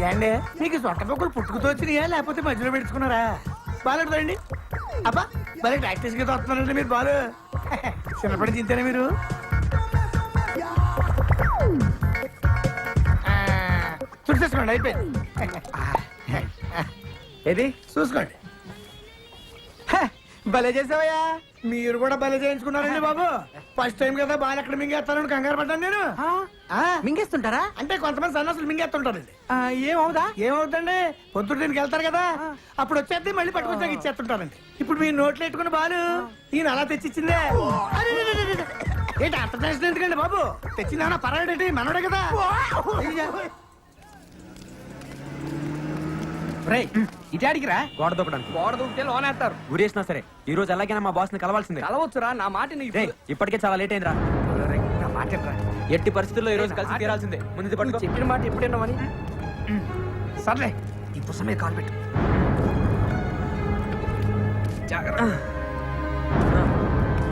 ఏండి మీకు సొట్టకొక్కలు పుట్టుకుతో వచ్చినాయా లేకపోతే మధ్యలో పెట్టుకున్నారా? బాగాలేదండి. అబ్బా భలే ప్రాక్టీస్ గా వస్తున్నారండి మీరు. బాలు చిన్నప్పటి చింతేనా మీరు? చూసేసుకోండి, అయిపోయింది. ఏది చూసుకోండి. భలే చేసావయ్యా. మీరు కూడా భలే చేయించుకున్నారండి బాబు. ఫస్ట్ టైం కదా బాగా ఎక్కడ మింగేస్తానని కంగారు పడ్డాను నేను. మింగేస్తుంటారా? అంటే కొంతమంది సన్నాసులు మింగేస్తుంటారండి. ఏమవుదా? ఏమవుతుందండి, పొద్దున్న దీనికి వెళ్తారు కదా, అప్పుడు వచ్చేది మళ్ళీ పట్టుకొచ్చాక ఇచ్చేస్తుంటారండి. ఇప్పుడు మీ నోట్లు ఎట్టుకున్న బాలు ఈయన అలా తెచ్చిచ్చిందే. ఏంటి అంత టెన్షన్ ఎందుకండి బాబు? తెచ్చిందా పర్వాలేంటి, మనోడే కదా. ఇటాడికిరా గోడ దూకడానికి. గోడ దూకితే లోన్ వేస్తారు. ఊరేసినా సరే ఈ రోజు ఎలాగైనా మా బాస్ ని కలవాల్సిందే. కలవచ్చురా, నా మాట ఇప్పటికే చాలా లేట్ అయిందిరా. నా మాట ఏంట్రా? ఎట్టి పరిస్థితుల్లో ఈ రోజు కలిసి తీరాల్సిందే. ముందు పట్టుకో. చెప్పిన మాట ఎప్పుడైనామని. సర్లే, ఈ పుస్తకం మీద కాలు పెట్టు. జాగ్రత్త.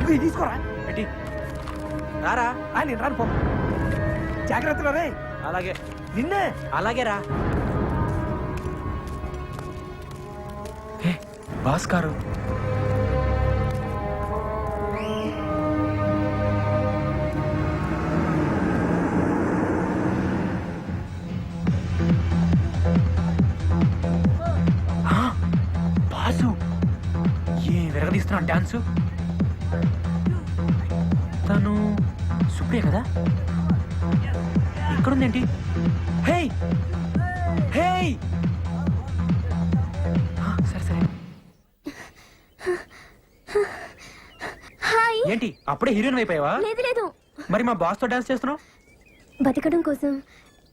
ఇవి తీసుకోరా. ఎట్టి రారా. నేను రాను పో. జాగ్రత్తగా రే. అలాగే నిన్నే. అలాగే రా. Boss car. బాసు ఏ విరగదీస్తున్నా డాన్సు. తను సుప్రియ కదా? ఇక్కడుందేంటి? హే హే, సరే సరే. హాయ్. ఏంటి అప్పుడే హీరోయిన్ అయిపోయావా? లేదు లేదు, మరి మా బాస్ తో డాన్స్ చేస్తున్నావు? బతకడం కోసం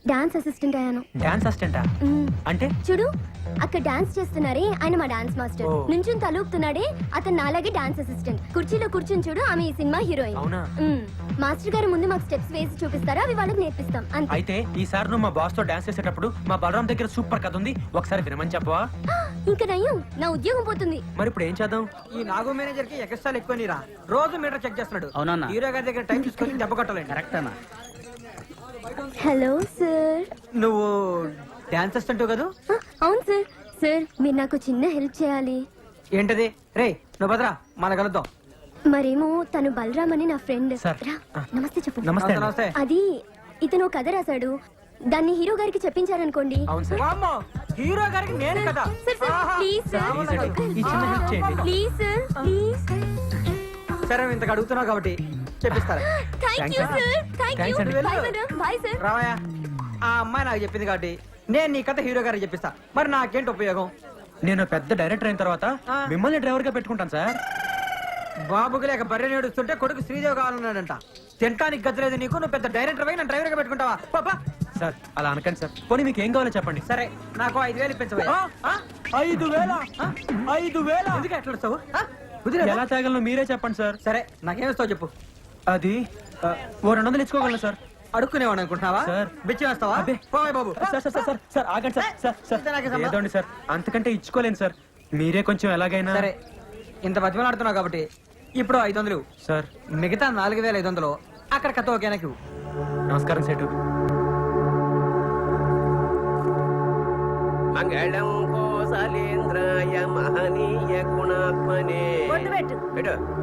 డాన్స్ అసిస్టెంట్ అయ్యాను. డాన్స్ అసిస్టెంటా? అంటే చూడు, అక్కడ డాన్స్ చేస్తున్నారే ఆయన మా డాన్స్ మాస్టర్. ఓ. నుంచుని తలూపుతున్నాడే అతను నాలాగే డాన్స్ అసిస్టెంట్. కుర్చీలో కూర్చుని చూడు, ఆమె ఈ సినిమా హీరోయిన్. అవునా? మాస్టర్ గారు ముందు మాకు స్టెప్స్ వేసి చూపిస్తారా, అవి వాళ్ళకి నేర్పిస్తాం అంతే. అయితే ఈసారి నువ్వు మా బాస్ తో డాన్స్ చేసేటప్పుడు మా బలరాం దగ్గర సూపర్ కథ ఉంది, ఒకసారి వినమని చెప్పవా? ఇంకా నయ్యం, నా ఉద్యోగం పోతుంది. మరి ఇప్పుడు ఏం చేద్దాం? ఈ నాగో మేనేజర్ కి ఎక్స్ట్రాలు ఎక్కువ నీరా. రోజు మీటర్ చెక్ చేస్తున్నాడు. అవునన్నా. హీరో గారి దగ్గర టైం తీసుకొని దెబ్బ కొట్టాలండి. కరెక్ట్ అన్న. Hello sir. నువ్వు డాన్స్ అసిస్టెంట్ కదా? అవును సార్. సార్ మీరు నాకు చిన్న హెల్ప్ చేయాలి. ఏంటది? రే నువ్వు భద్రా, మన కలుద్దాం. మరేమో తను బలరామ్ అని నా ఫ్రెండ్. సార్. రా, నమస్తే చెప్పు. నమస్తే. నమస్తే. అది ఇతను కథ రాశాడు, దాన్ని హీరో గారికి చెప్పించారనుకోండి. అవును సార్. వామ్మో, హీరో గారికి నేను కదా. Sir, sir, please sir. Please అండి, ఈ చిన్న హెల్ప్ చేయండి. Please sir, please. సరే ఇంతకు అడుగుతున్నావు కాబట్టి చెప్పిస్తారా. Thank you sir. Thank you. Thanks అండి. Bye madam. Bye sir. రావయ్యా, ఆ అమ్మాయి నాకు చెప్పింది కాబట్టి నేను నీ కథ హీరో గారికి చెప్పిస్తా. మరి నాకేంటి ఉపయోగం? నేను పెద్ద డైరెక్టర్ అయిన తర్వాత మిమ్మల్ని డ్రైవర్ గా పెట్టుకుంటాను సార్. బాబుకి లేక బర్రె నేడుస్తుంటే కొడుకు శ్రీదేవి కావాలన్నాడంట. తింటానికి గతిలేదు నీకు, నువ్వు పెద్ద డైరెక్టర్ నన్ను డ్రైవర్ గా పెట్టుకుంటావా? పాపా సార్ అలా అనకండి సార్. పోనీ మీకు ఏం కావాలో చెప్పండి. సరే, నాకు 5,000 ఇప్పించవా? 5,000? 5,000? ఎందుకు ఎట్లా వస్తావు? ఎలా తేగలను మీరే చెప్పండి సార్. సరే, నాకేమిస్తావు చెప్పు. అది ఓ 200 ఇచ్చుకోగలను సార్. అడుక్కునేవాడు అనుకుంటున్నావా? సార్. బిచ్చి వేస్తావా? అబ్బే. పోవే బాబు. సార్ సార్ సార్ సార్ ఆగండి సార్. సార్ ఇంత నాకే సార్ సంబంధం. ఏదోండి సార్, అంతకంటే ఇచ్చుకోలేను సార్. మీరే కొంచెం ఎలాగైనా. సరే, ఇంత బతిమలాడుతున్నావు కాబట్టి ఇప్పుడు 500 సార్. మిగతా 4,500 అక్కడ కథ ఓకేనాకి. నమస్కారం సేటు. మంగళం కోసలేంద్రాయ మహనీయ గుణాత్మనే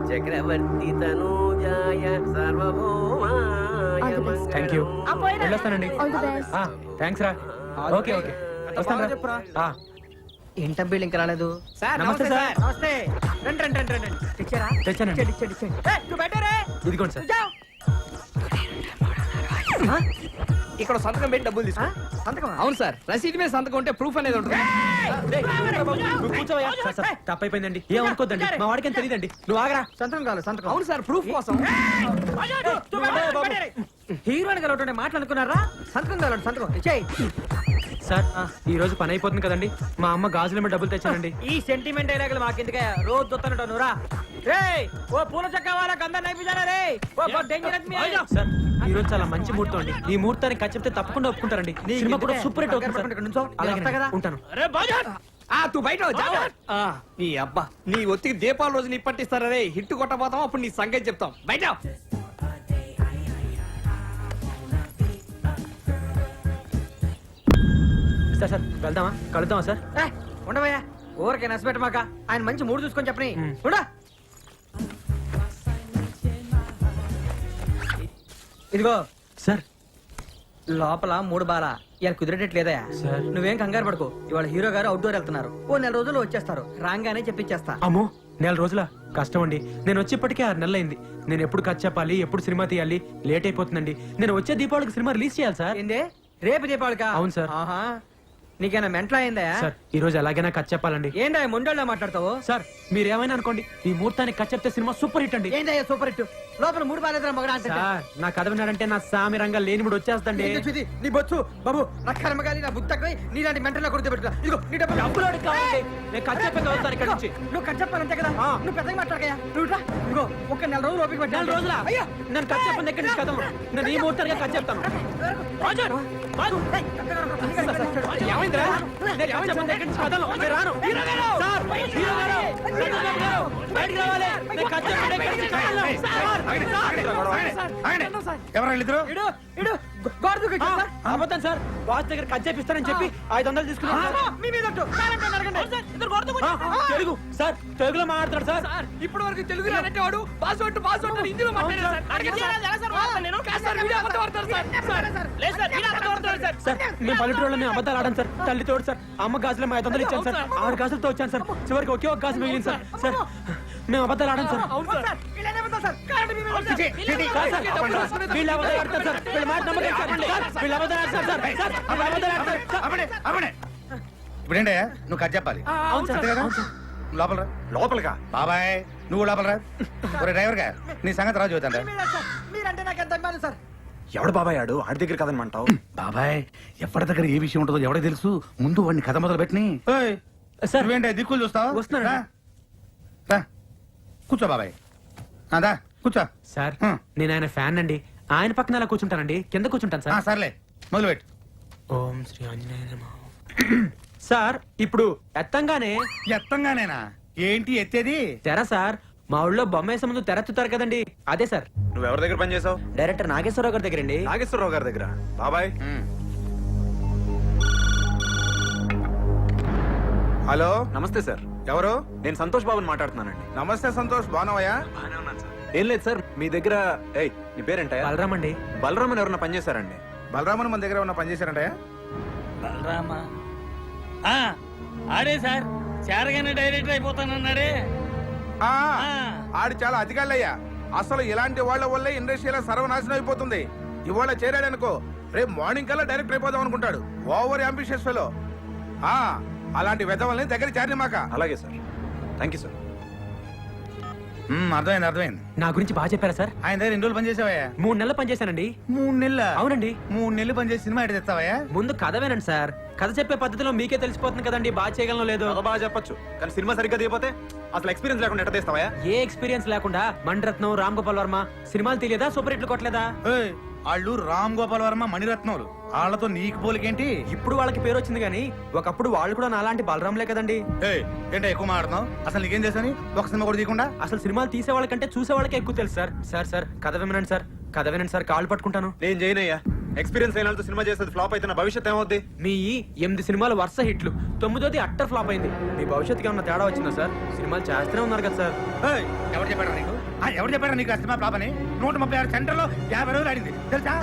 చక్రవర్తి తనూజాయ సార్వభౌమాయ మంగళం. Thank you. వెళ్ళొస్తానండి. All the best. థ్యాంక్స్ రా. ఓకే ఓకే వస్తాను చెప్పురా. రా. ఏంటబ్బీళ్ళు ఇంకా రాలేదు. సార్ నమస్తే సార్. నమస్తే. రండి రండి రండి రండి. తెచ్చారా? తెచ్చానండి. ఇచ్చేయండి. నువ్వు బయటరే. ఇదిగోండి సార్. ఇక్కడ సంతకం పెట్టి డబ్బులు తీసుకో. సంతకమా? అవును సార్, రసీదు మీద సంతకం ఉంటే ప్రూఫ్ అనేది ఉంటుంది. నువ్వు కూర్చోవయ్యా. సార్, సార్, తప్పైపోయిందండి, ఏమనుకోద్దండి, మా వాడికి ఏం తెలియదండి. నువ్వు ఆగరా. సంతకం కావాలి, సంతకం. అవును సార్, ప్రూఫ్ కోసం. హీరోయిన్ కలవటం మాట్లాడుకున్నారా? సంతకం కావాలి, సంతకం ఇచ్చేయి. సార్ ఈ రోజు పని అయిపోతుంది కదండి, మా అమ్మ గాజుల మీద డబ్బులు తెచ్చానండి. ఈ సెంటిమెంట్ డైలాగులు మాకెందుకే? రోజు దొత్తనట్టు నువ్వురా. రేయ్, ఓ పూల చక్క వాళ్ళకి అందరు నైపుజారా రే. ఓ డేంజరస్ మీ. సార్ ఈ రోజు చాలా మంచి ముహూర్తం అండి. ఈ ముహూర్తానికి ఖర్చు చెప్తే తప్పకుండా ఒప్పుకుంటారండి. సినిమా కూడా సూపర్ హిట్ అవుతుంది సార్. అలాగే ఉంటాను. తూ బయట నీ అబ్బా, నీ ఒత్తికి దీపాల రోజు నీ పట్టిస్తారా రే. హిట్ కొట్టబోతాం, అప్పుడు నీ సంగతి చెప్తాం. బయట సార్ సార్ వెళ్దామా కలుద్దామా సార్? ఉండవయ్యా ఊరికే నచ్చబెట్టమాక ఆయన మంచి మూడు చూసుకొని చెప్పని చూడా ఇదిగో సార్ లోపల 3 బాల ఇలా కుదిరేటట్లేదయా సార్. నువ్వేం కంగారు పడుకో ఇవాళ హీరో గారు అవుట్డోర్ వెళ్తున్నారు ఓ 4 రోజుల్లో వచ్చేస్తారు రాగానే చెప్పించేస్తా అమ్మో 4 రోజుల కష్టం అండి. నేను వచ్చేప్పటికే 6 నెలలు అయింది. నేను ఎప్పుడు కట్ చెప్పాలి, ఎప్పుడు సినిమా తీయాలి, లేట్ అయిపోతుందండి. నేను వచ్చే దీపావళికి సినిమా రిలీజ్ చేయాలి సార్. ఏందే రేపు దీపావళికా అవును సార్. ఆహా నీకేనా మెంటల్ అయిందా సార్ ఈ రోజు ఎలాగైనా కట్ చెప్పాలండి. ఏందా మొండోళ్ళ మాట్లాడతావు సార్ మీరేమైనా అనుకోండి, ఈ ముహూర్తానికి కట్ చెప్తే సినిమా సూపర్ హిట్ అండి. ఏందయ్యా సూపర్ హిట్ లోపల 3 బాలేదురా మగడా అంటే సార్ నా కథ విన్నాడంటే నా సామి రంగా లేనిముడు వచ్చేస్తండి. నీ బొచ్చు బాబు నా కర్మగాలి నా బుద్ధకై నీలాంటి మెంటల్ కొడుకు పెట్టుకో ఇదిగో నీ డబ్బులు డబ్బులోడు కావాలి. నేను కట్ చెప్పే వస్తాను ఇక్కడ నుంచి. నువ్వు కట్ చెప్పాలంతే కదా ఆ. నువ్వు పెద్దగా మాట్లాడకయ్యా నువ్వు రా. ఇదిగో ఒక 4 రోజులు ఓపిక పట్టు. 4 రోజులా? అయ్యా నేను కట్ చెప్పండి ఎక్కడి నుంచి కదలను. నేను ఈ ముహూర్తానికి కట్ చెప్తాను. రాజు, రాజు. ఏమైందిరా? నేను కట్ చెప్పండి ఎక్కడి నుంచి కదలను. నేను రాను. సార్, హీరో గారు, రఘురామ్ గారు, బయటికి రావాలి. నేను కట్ చెప్పండి ఎక్కడి నుంచి కదలను. ఎవరు ఇద్దరు? ఇడు ఇడు గోడ దూకొచ్చు సార్. అబద్ధం సార్. బాస్ దగ్గర కట్ చేపిస్తానని చెప్పి 500 తీసుకున్నాను సార్. మీ మీద ఒట్టు. కారంగా నరకండి. తెలుగు సార్, తెలుగులో మాట్లాడతాడు సార్. ఇప్పటి వరకు తెలుగు రానంటే వాడు పాస్వర్డ్ హిందీలో మాట్లాడారు సార్. అడగండి సార్. సార్ మేము పల్లెటూరులో మేము అబద్ధాలు ఆడాం సార్. తల్లి తోడు సార్, అమ్మ గాజులు 500 ఇచ్చాను సార్. 6 గాజులతో వచ్చాను సార్. చివరికి ఒకే ఒక గాజు మిగిలింది సార్. సార్ మేము అబద్ధాలు ఆడాం సార్. సార్, వీళ్ళనే పోతారు సార్. కారండి మీ మీద ఒట్టు. కాదు సార్, వీళ్ళు అబద్ధాలు ఆడతారు సార్. వీళ్ళ మాట నమ్మకం సార్. సార్, వీళ్ళు అబద్ధాలు ఆడతారు సార్. సార్, వీళ్ళు అబద్ధాలు ఆడతారు సార్. ఇప్పుడేంటే నువ్వు కట్ చెప్పాలి అవును సార్. అంతే కదా? అవును సార్. లోపల రా. లోపలిగా బాబాయ్ నువ్వు లోపల రా. ఒరే డ్రైవర్ గా నీ సంగతి రాజు చూద్దాం మీ మీద సార్. మీరంటే నాకు ఎంత అభిమానం సార్. ఎవడు బాబాయ్ ఆడు ఆడి దగ్గర కదనమంటావు? బాబాయ్ ఎవరి దగ్గర ఏ విషయం ఉంటుందో ఎవరికి తెలుసు. ముందు వాడిని కథ మొదలు పెట్టిని సార్. నువ్వేంటే దిక్కులు చూస్తావు? వస్తున్నాను. రా. రా. కూర్చో బాబాయ్. అదా కూర్చో. సార్ హ్మ్. నేను ఆయన ఫ్యాన్ అండి. ఆయన పక్కన అలా కూర్చుంటానండి, కింద కూర్చుంటాను సార్. సర్లే మొదలు పెట్టు. ఓం శ్రీ ఆంజనేయ నమః. సార్ ఇప్పుడు ఎత్తంగానే ఎత్తంగానేనా ఏంటి ఎత్తేది? తెర సార్. మా ఊళ్ళో బొమ్మ వేసే ముందు తెరెత్తుతారు కదండి, అదే సార్. నువ్వు ఎవరి దగ్గర పని చేసావు? డైరెక్టర్ నాగేశ్వరరావు గారి దగ్గర అండి. నాగేశ్వరరావు గారి దగ్గర. బాబాయ్ హలో నమస్తే సార్. ఎవరు? నేను సంతోష్ బాబుని మాట్లాడుతున్నానండి. నమస్తే సంతోష్, బాగున్నావయ్యా? ఏం లేదు సార్, మీ దగ్గర నీ పేరేంటయ్యా? బలరామ్ అండి. బలరామన్ ఎవరన్నా పని చేశారండి? బలరామన్ మన దగ్గర ఉన్న పని చేశారంటయ్యా? బలరామా ఆడే సార్, చేరగానే డైరెక్టర్ అయిపోతానన్నాడే. ఆడు చాలా అధికారులయ్యా. అసలు ఇలాంటి వాళ్ళ వల్లే ఇండస్ట్రీలో సర్వనాశనం అయిపోతుంది. ఇవాళ చేరాడనుకో రేపు మార్నింగ్ కల్లా డైరెక్టర్ అయిపోదాం అనుకుంటాడు. Over ambitious fellow. అలాంటి వెధవల్ని దగ్గర చేరి మాక. అలాగే సార్, థ్యాంక్ యూ సార్. అర్థమైంది అర్థమైంది. నా గురించి బాగా చెప్పారా సార్? ఆయన దగ్గర 2 రోజులు పని చేసావయ్యా? 3 నెలలు పనిచేశానండి. 3 నెలలు? అవునండి. 3 నెలలు పని చేసి సినిమా ఎటు తెస్తావయ్యా? ముందు కథ వినండి సార్. కథ చెప్పే పద్ధతిలో మీకే తెలిసిపోతుంది కదండి బాగా చేయగలను లేదు. చాలా బాగా చెప్పొచ్చు, కానీ సినిమా సరిగ్గా తీయపోతే అసలు ఎక్స్పీరియన్స్ లేకుండా ఎట్ట తీస్తావా? ఏ ఎక్స్పీరియన్స్ లేకుండా మణిరత్నం, రామ్ గోపాల్ వర్మ సినిమాలు తెలియదా? సూపర్ హిట్లు కొట్టలేదా? వాళ్ళు రామ్ గోపాల్ వర్మ, మణిరత్నములు. వాళ్ళతో నీకు పోలికేంటి? ఇప్పుడు వాళ్ళకి పేరు వచ్చింది కానీ ఒకప్పుడు వాళ్ళు కూడా నాలాంటి బలరాంలే కదండి. ఏంటో ఎక్కువ మాట్లాడుతున్నావు? అసలు నీకేం చేశాని ఒక సినిమా కూడా తీయకుండా? అసలు సినిమాలు తీసే వాళ్ళకంటే చూసే వాళ్ళకే ఎక్కువ తెలుసు సార్. సార్ సార్ కథ వినండి సార్, కథ వినండి సార్, కాళ్ళు పట్టుకుంటాను. నేను చేయనయ్యా. ఎక్స్పీరియన్స్ అయిన వాళ్ళతో సినిమా చేసేది ఫ్లాప్ అయితే నా భవిష్యత్ ఏమవుద్ది? మీ 8 సినిమాలు వరుస హిట్లు, 9ది అట్టర్ ఫ్లాప్ అయింది. మీ భవిష్యత్తుకి ఏమన్నా తేడా వచ్చిందా సార్? సినిమాలు చేస్తూనే ఉన్నారు కదా సార్. ఎవరు చెప్పారా నీకు? ఎవరు చెప్పారా నీకు ఆ సినిమా ఫ్లాప్ అని? 136 సెంటర్లో 50 రోజులు ఆడింది తెలుసా?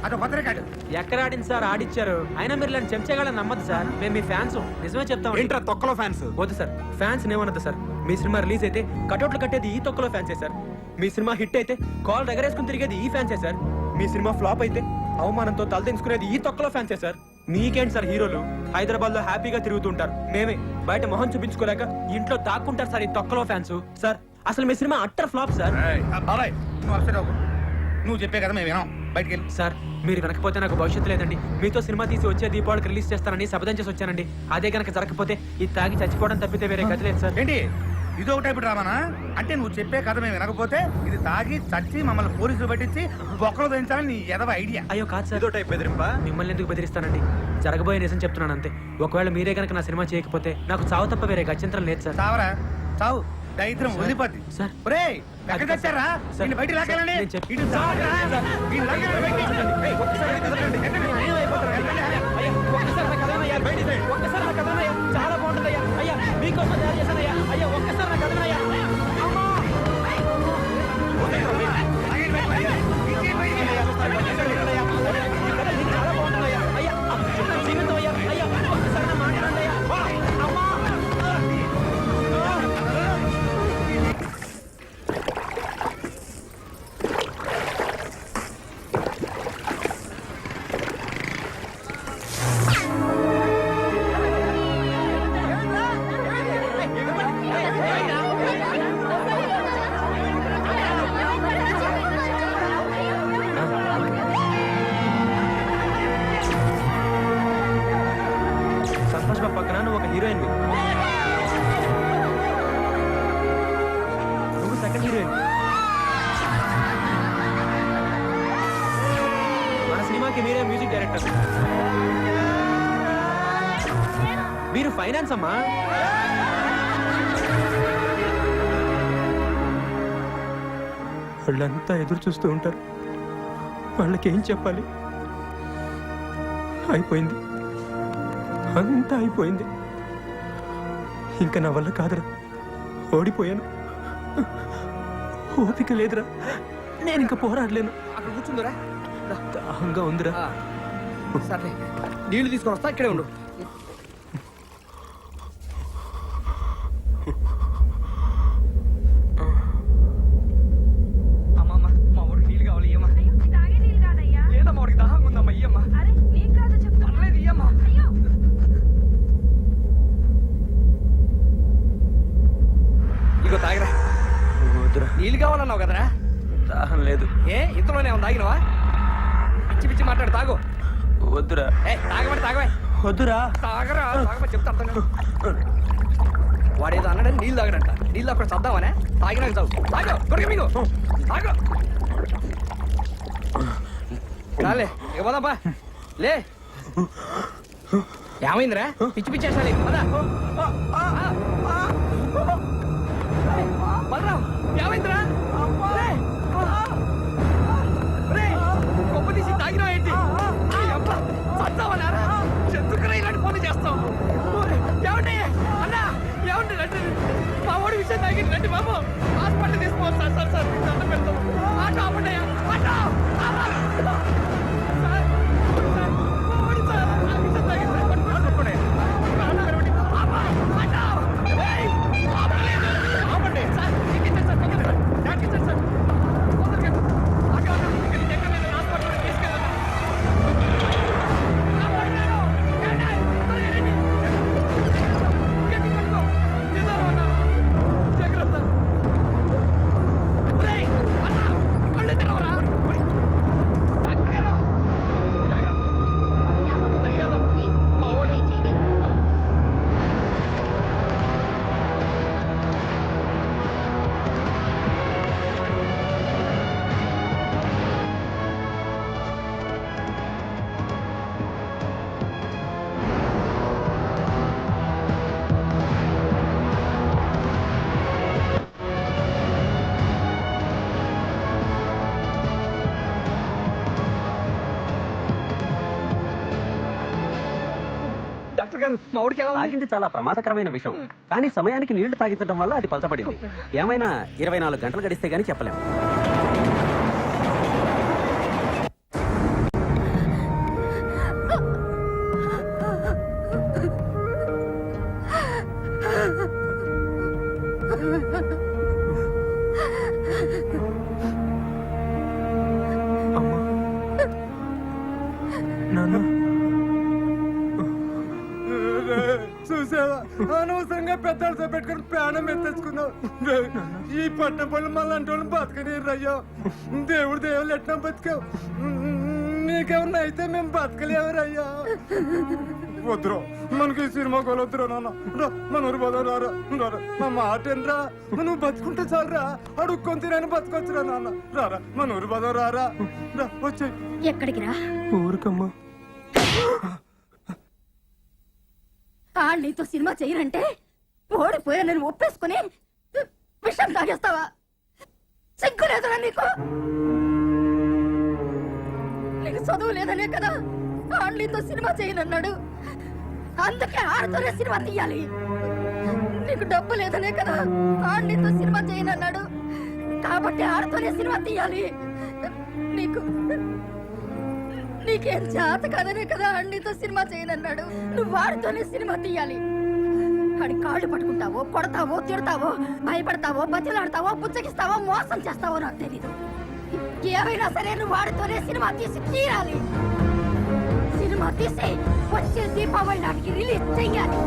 అదొక కొత్త రికార్డు. ఎక్కడ ఆడింది సార్? ఆడిచ్చారు. అయినా మీరు ఇలాంటి చెంచగాళ్ళని నమ్మద్దు సార్. మేము మీ ఫ్యాన్స్, నిజమే చెప్తాం. ఏంట్రా తొక్కలో ఫ్యాన్స్? వద్దు సార్, ఫ్యాన్స్ ఏమన్నది సార్. మీ సినిమా రిలీజ్ అయితే కటౌట్లు కట్టేది ఈ తొక్కలో ఫ్యాన్సే సార్. మీ సినిమా హిట్ అయితే కాల్ ఎగరేసుకుని తిరిగేది ఈ ఫ్యాన్సే సార్. మీ సినిమా ఫ్లాప్ అయితే అవమానంతో తలదించుకునేది ఈ తొక్కలో ఫ్యాన్సే సార్. మీకేంటి సార్ హీరోలు హైదరాబాద్ లో హ్యాపీగా తిరుగుతుంటారు, మేమే బయట మొహం చూపించుకోలేక ఇంట్లో దాక్కుంటారు సార్ ఈ తొక్కలో ఫ్యాన్స్. సార్ అసలు మీ సినిమా అట్టర్ ఫ్లాప్ సార్. బాబాయ్ నువ్వు అప్సెట్ అవ్వకు. నువ్వు చెప్పే కదా మేము వినాం. బయటికి వెళ్ళి. సార్ మీరు వెనకపోతే నాకు భవిష్యత్తు లేదండి. మీతో సినిమా తీసి వచ్చే దీపావళికి రిలీజ్ చేస్తానని శపథం చేసి వచ్చానండి. అదే కనుక జరగకపోతే ఇది తాగి చచ్చిపోవడం తప్పితే వేరే గతి లేదు సార్. ఏంటి ఇది ఒక టైప్ డ్రామానా? అంటే నువ్వు చెప్పే కథ మేము వినకపోతే ఇది తాగి చచ్చి మమ్మల్ని పోలీసులు పట్టించి బొక్కలు దించాలని నీ ఎదవ ఐడియా. అయ్యో కాదు సార్, ఇదో టైప్ బెదిరింపా? మిమ్మల్ని ఎందుకు బెదిరిస్తానండి? జరగబోయే నిజం చెప్తున్నాను అంతే. ఒకవేళ మీరే కనుక నా సినిమా చేయకపోతే నాకు చావు తప్ప వేరే గత్యంతరం లేదు సార్. చావరా చావు, దరిద్రం వదిలిపోద్ది. సార్. ఒరేయ్ ఎక్కడ తెచ్చారా? సార్. నిన్ను బయటికి లాగాలండి. నేను చెప్పి- ఇటు చావరా? నిన్ను లాగాలండి బయటికి. ఏయ్, ఒక్కసారి ఎక్కడ తెచ్చారండి? ఎక్కడ? అయ్యో, ఒక్కసారి నాకు అర్థమయ్యాలి. హీరోయిన్ నువ్వు సెకండ్ హీరోయిన్. మన సినిమాకి మీరే మ్యూజిక్ డైరెక్టర్. మీరు ఫైనాన్స్ అమ్మా. వాళ్ళంతా ఎదురు చూస్తూ ఉంటారు. వాళ్ళకి ఏం చెప్పాలి? అయిపోయింది, అంతా అయిపోయింది. ఇంకా నా వల్ల కాదురా, ఓడిపోయాను. ఓపిక లేదురా, నేను ఇంకా పోరాడలేను. అక్కడ కూర్చుందిరా. దాహంగా ఉందిరా. సర్లే, నీళ్లు తీసుకొని వస్తా, ఇక్కడే ఉండు. అమ్మమ్మ, మా ఊరికి నీళ్ళు కావాలి, ఇయ్యమ్మా. లేదమ్మా, ఊరికి దాహంగా ఉందమ్మా, ఇయ్యమ్మా. పర్లేదు, ఇయ్యమ్మా. ఇగో తాగిరా. వద్దురా, నీళ్ళు కావాలన్నావు కదరా. దాహం లేదు. ఏ ఇంతలోనే ఉంది, తాగినవా? పిచ్చి పిచ్చి మాట్లాడు, తాగు. వద్దురా. తాగబడి తాగవే. వద్దురా. తాగరా, తాగమని చెప్తా అర్థం కాదు. వాడేదో అన్నాడని నీళ్ళు తాగడంట. నీళ్ళు అక్కడ చద్దామనే తాగినాక చావు. తాగు, దొరిక మీకు తాగు. చాలే, ఇక పోదాంపా. లే, ఏమైందిరా? పిచ్చి పిచ్చి వేసాలి. బలరాం, ఏమైందిరా? గొప్ప తీసి తాగినా ఏంటి? చద్దామన్నారా? ఎందుకురా ఇలాంటి పనులు చేస్తాం? ఏమండి అన్నా, ఏమండి రండి, మా ఓడి విషయం తాగింది, రండి బాబు, హాస్పిటల్ తీసుకోవాలి. సార్ సార్ సార్, మీకు దండం పెడతాం. ఆటో ఆపండి, ఆటో. మా ఊడికి తాగింది చాలా ప్రమాదకరమైన విషయం, కానీ సమయానికి నీళ్లు తాగించడం వల్ల అది పలచబడింది. ఏమైనా 24 గంటలు గడిస్తే గానీ చెప్పలేము. నాన్న, చూసావా, అనవసరంగా పెద్దలతో పెట్టుకుని ప్రాణం ఎత్తేసుకున్నావు. ఈ పట్ట పళ్ళు మళ్ళీ అంటే వాళ్ళు బతకనేరయ్యా. దేవుడు దేవుళ్ళు ఎట్లా బతికావు? నీకేమన్నా అయితే మేము బతకలేవరయ్యా. వద్దురా, మనకి ఈ సినిమా కొలొద్దురా నాన్న. మన ఊరు పోదాం, రారా రారా. మా మాట ఏంట్రా, నువ్వు బతుకుంటే చాలరా. అడుక్కొని తినని బతకొచ్చురా నాన్న. రారా, మన ఊరు పోదాం, రారా రా. వచ్చాయి. ఎక్కడికి రా? ఊరికమ్మా. నీతో సినిమా చేయరంటే ఓడిపోయానని ఒప్పేసుకుని విషం తాగేస్తావా? సిగ్గు లేదురా నీకు? నీకు చదువు లేదనే కదా నీతో సినిమా చేయనన్నాడు. అందుకే ఆడితోనే సినిమా తీయాలి. నీకు డబ్బు లేదనే కదా నీతో సినిమా చేయనన్నాడు. కాబట్టి ఆడితోనే సినిమా తీయాలి. నీకేం చేత కదనే కదా నీతో సినిమా చేయనన్నాడు. నువ్వు వాడితోనే సినిమా తీయాలి. ఆడి కాళ్ళు పట్టుకుంటావో, కొడతావో, తిడతావో, భయపడతావో, బతిలాడతావో, పుచ్చగిస్తావో, మోసం చేస్తావో నాకు తెలీదు. ఏమైనా సరే నువ్వు వాడితోనే సినిమా తీసి తీరాలి. సినిమా తీసి వచ్చే దీపావళి నాటికి రిలీజ్ చెయ్యాలి.